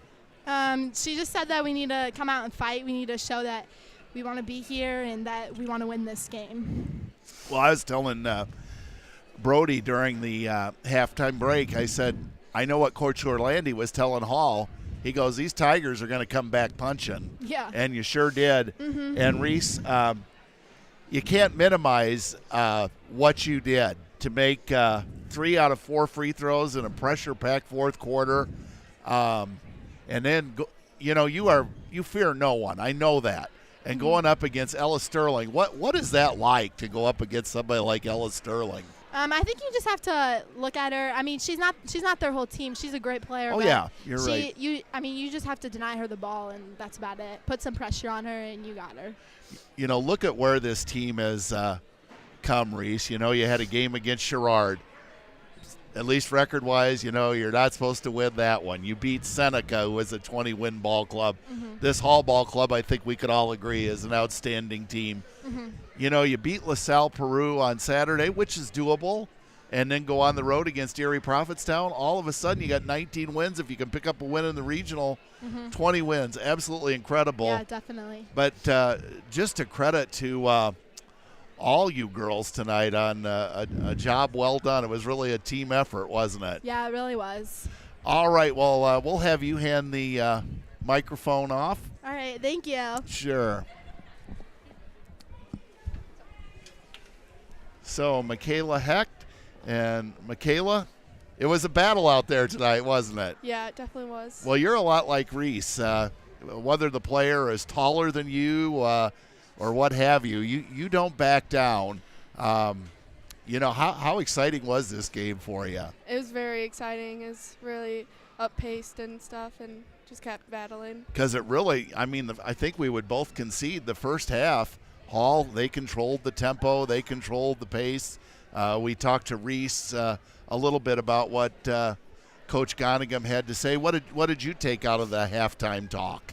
She just said that we need to come out and fight. We need to show that we want to be here and that we want to win this game. Well, I was telling Brody during the halftime break, I said, I know what Coach Orlandi was telling Hall. He goes, these Tigers are going to come back punching. Yeah. And you sure did. And, Reese, you can't minimize what you did to make 3 out of 4 free throws in a pressure-packed fourth quarter. And then, you fear no one. I know that. And going up against Ella Sterling, what is that like to go up against somebody like Ella Sterling? I think you just have to look at her. I mean, she's not their whole team. She's a great player. Oh, yeah, you're right. You just have to deny her the ball, and that's about it. Put some pressure on her, and you got her. Look at where this team has come, Reese. You had a game against Sherrard. At least record-wise, you're not supposed to win that one. You beat Seneca, who was a 20-win ball club. This Hall ball club, I think we could all agree, is an outstanding team. You beat LaSalle Peru on Saturday, which is doable, and then go on the road against Erie Prophetstown. All of a sudden, you got 19 wins. If you can pick up a win in the regional, 20 wins. Absolutely incredible. Yeah, definitely. But just a credit to all you girls tonight on a job well done. It was really a team effort, wasn't it? Yeah, it really was. All right, well, we'll have you hand the microphone off. All right, thank you. Sure. So, Michaela Hecht, and Michaela, it was a battle out there tonight, wasn't it? Yeah, it definitely was. Well, you're a lot like Reese. Whether the player is taller than you or what have you, you don't back down. How exciting was this game for you? It was very exciting. It was really up-paced and stuff, and just kept battling. Because it really, I think we would both concede the first half. Hall, they controlled the tempo. They controlled the pace. We talked to Reese a little bit about what Coach Goningham had to say. What did you take out of the halftime talk?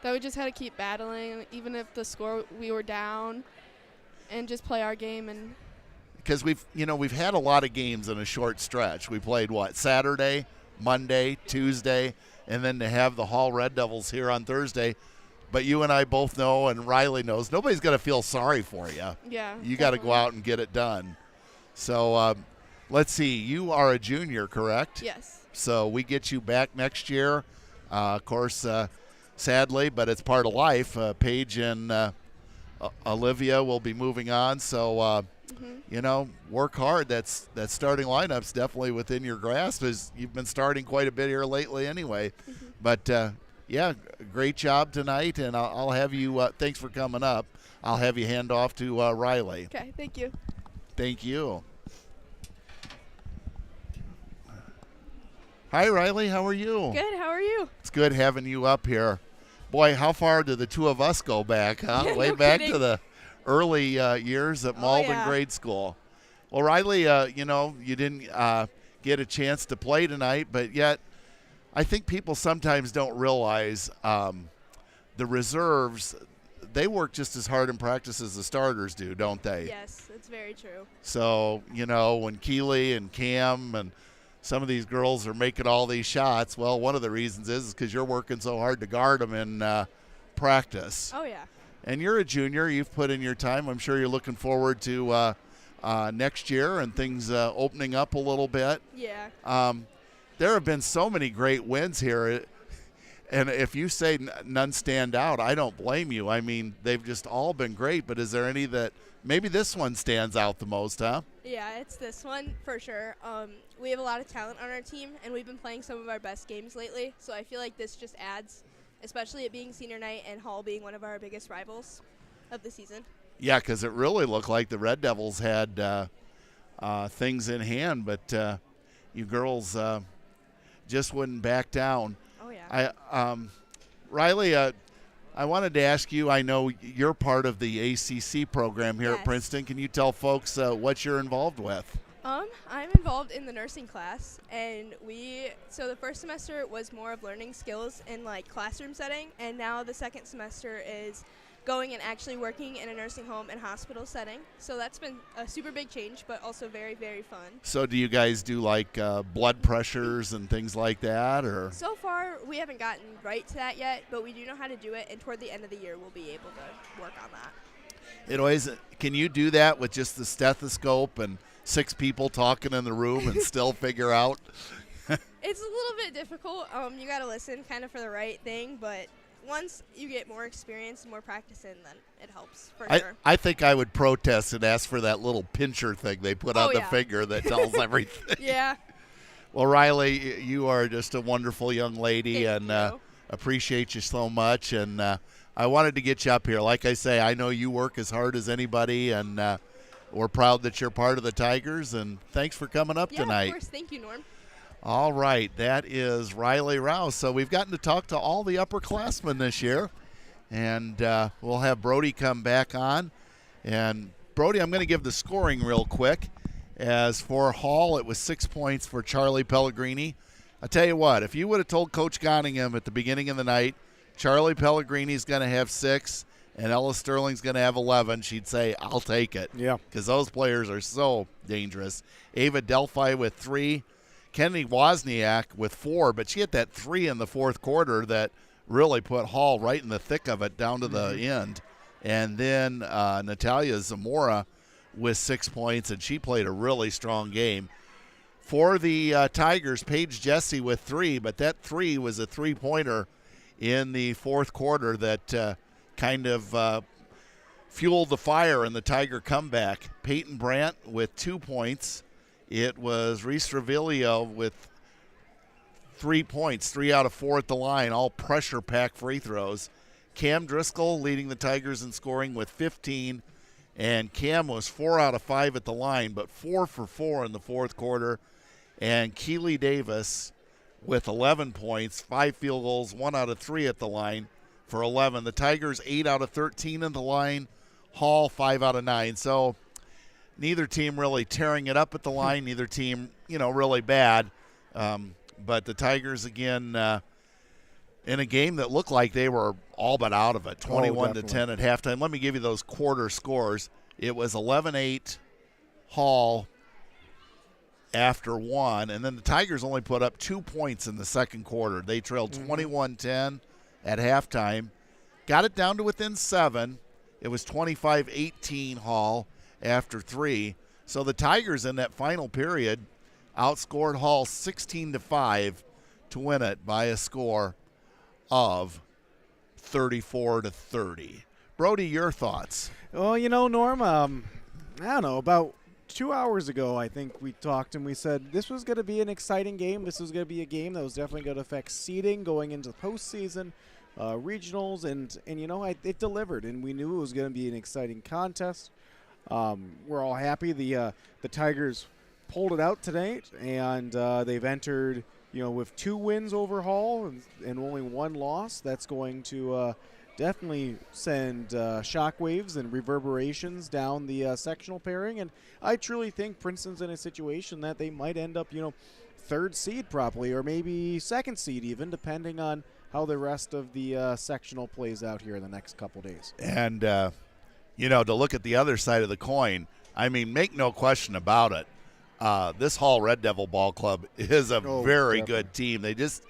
That we just had to keep battling, even if the score we were down, and just play our game. And because we've had a lot of games in a short stretch. We played Saturday, Monday, Tuesday, and then to have the Hall Red Devils here on Thursday. But you and I both know, and Riley knows, nobody's going to feel sorry for you. Yeah. You got to go out and get it done. So let's see. You are a junior, correct? Yes. So we get you back next year. Of course, sadly, but it's part of life. Paige and Olivia will be moving on. So, work hard. That starting lineup's definitely within your grasp, as you've been starting quite a bit here lately anyway. But, great job tonight, and I'll have you thanks for coming up. I'll have you hand off to Riley. Okay, thank you. Thank you. Hi, Riley. How are you? Good, how are you? It's good having you up here. Boy, how far did the two of us go back, huh? Yeah, Way no back kidding. to the early years at Malden grade school. Well, Riley, you didn't get a chance to play tonight, but yet I think people sometimes don't realize the reserves, they work just as hard in practice as the starters do, don't they? Yes, it's very true. So, when Keely and Cam and some of these girls are making all these shots, well, one of the reasons is because you're working so hard to guard them in practice. Oh, yeah. And you're a junior. You've put in your time. I'm sure you're looking forward to next year and things opening up a little bit. Yeah. There have been so many great wins here. And if you say none stand out, I don't blame you. I mean, they've just all been great. But is there any that maybe this one stands out the most, huh? Yeah, it's this one for sure. We have a lot of talent on our team, and we've been playing some of our best games lately. So I feel like this just adds, especially it being senior night and Hall being one of our biggest rivals of the season. Yeah, because it really looked like the Red Devils had things in hand, but you girls just wouldn't back down. Oh, yeah. Riley, I wanted to ask you, I know you're part of the ACC program here at Princeton. Can you tell folks what you're involved with? I'm involved in the nursing class, and so the first semester was more of learning skills in like classroom setting, and now the second semester is going and actually working in a nursing home and hospital setting. So that's been a super big change, but also very, very fun. So do you guys do like blood pressures and things like that, or? So far, we haven't gotten right to that yet, but we do know how to do it, and toward the end of the year, we'll be able to work on that. Can you do that with just the stethoscope and 6 people talking in the room and still figure out? It's a little bit difficult. You got to listen kind of for the right thing, but once you get more experience and more practice in, then it helps for sure. I think I would protest and ask for that little pincher thing they put on the finger that tells everything. Yeah. Well, Riley, you are just a wonderful young lady, Thank and you. appreciate you so much. And I wanted to get you up here. Like I say, I know you work as hard as anybody, and we're proud that you're part of the Tigers. And thanks for coming up tonight. Yeah, of course. Thank you, Norm. All right, that is Riley Rouse. So we've gotten to talk to all the upperclassmen this year, and we'll have Brody come back on. And Brody, I'm going to give the scoring real quick. As for Hall, it was 6 points for Charlie Pellegrini. I tell you what, if you would have told Coach Gonningham at the beginning of the night, Charlie Pellegrini's going to have 6 and Ella Sterling's going to have 11, she'd say, I'll take it. Yeah. Because those players are so dangerous. Ava Delphi with 3. Kennedy Wozniak with 4, but she hit that 3 in the fourth quarter that really put Hall right in the thick of it down to the end. And then Natalia Zamora with 6 points, and she played a really strong game. For the Tigers, Paige Jesse with 3, but that 3 was a 3-pointer in the fourth quarter that kind of fueled the fire in the Tiger comeback. Peyton Brandt with 2 points. It was Reese Revilio with 3 points, 3 out of 4 at the line, all pressure-packed free throws. Cam Driscoll leading the Tigers in scoring with 15, and Cam was 4 out of 5 at the line, but 4 for 4 in the fourth quarter. And Keely Davis with 11 points, 5 field goals, 1 out of 3 at the line for 11. The Tigers 8 out of 13 in the line, Hall 5 out of 9. So neither team really tearing it up at the line, neither team, really bad. But the Tigers, again, in a game that looked like they were all but out of it, 21-10 at halftime. Let me give you those quarter scores. It was 11-8 Hall after 1, and then the Tigers only put up 2 points in the second quarter. They trailed 21-10 at halftime, got it down to within 7. It was 25-18 Hall after 3. So the Tigers in that final period outscored Hall 16-5 to win it by a score of 34-30. Brody, your thoughts? Well, Norm, I don't know, about 2 hours ago, I think we talked and we said this was going to be an exciting game. This was going to be a game that was definitely going to affect seeding going into the postseason, regionals, and it delivered, and we knew it was going to be an exciting contest. We're all happy the Tigers pulled it out tonight, and they've entered, with 2 wins over Hall and only 1 loss. That's going to definitely send shockwaves and reverberations down the sectional pairing, and I truly think Princeton's in a situation that they might end up, 3rd seed probably, or maybe 2nd seed even, depending on how the rest of the sectional plays out here in the next couple days. And, to look at the other side of the coin, I mean, make no question about it. This Hall Red Devil Ball Club is a very good team. They just,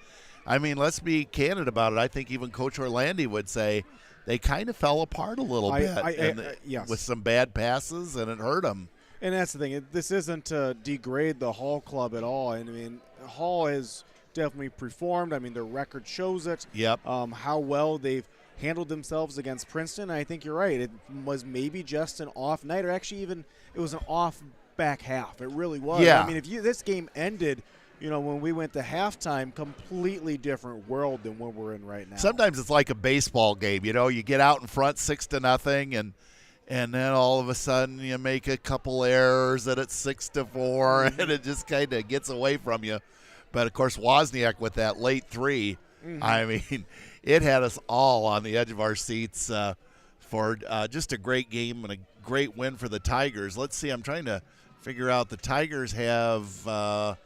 let's be candid about it. I think even Coach Orlandi would say they kind of fell apart a little bit yes. with some bad passes, and it hurt them. And that's the thing. This isn't to degrade the Hall club at all. And, Hall has definitely performed. Their record shows it. Yep. How well they've handled themselves against Princeton. I think you're right. It was maybe just an off night, or actually even it was an off back half. It really was. Yeah. If this game ended, when we went to halftime, completely different world than what we're in right now. Sometimes it's like a baseball game. You get out in front 6-0, and then all of a sudden you make a couple errors and it's 6-4, and it just kind of gets away from you. But of course, Wozniak with that late 3, it had us all on the edge of our seats for just a great game and a great win for the Tigers. Let's see. I'm trying to figure out. The Tigers have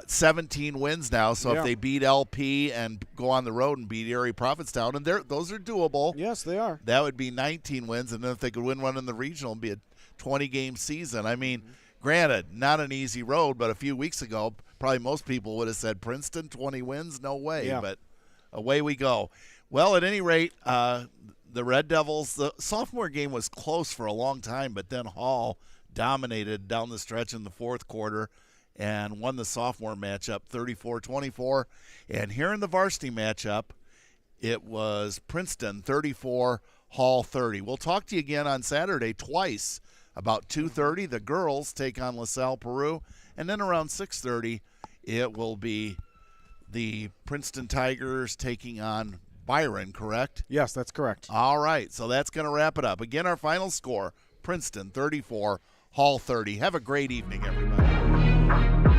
17 wins now. So if they beat LP and go on the road and beat Erie Prophetstown, and those are doable. Yes, they are. That would be 19 wins, and then if they could win one in the regional, it'd be a 20-game season. Granted, not an easy road, but a few weeks ago, probably most people would have said Princeton, 20 wins, no way. Yeah. But away we go. Well, at any rate, the Red Devils, the sophomore game was close for a long time, but then Hall dominated down the stretch in the 4th quarter and won the sophomore matchup 34-24. And here in the varsity matchup, it was Princeton 34, Hall 30. We'll talk to you again on Saturday twice. About 2:30, the girls take on LaSalle Peru, and then around 6:30, it will be the Princeton Tigers taking on Byron, correct? Yes, that's correct. All right, so that's going to wrap it up. Again, our final score, Princeton 34, Hall 30. Have a great evening, everybody.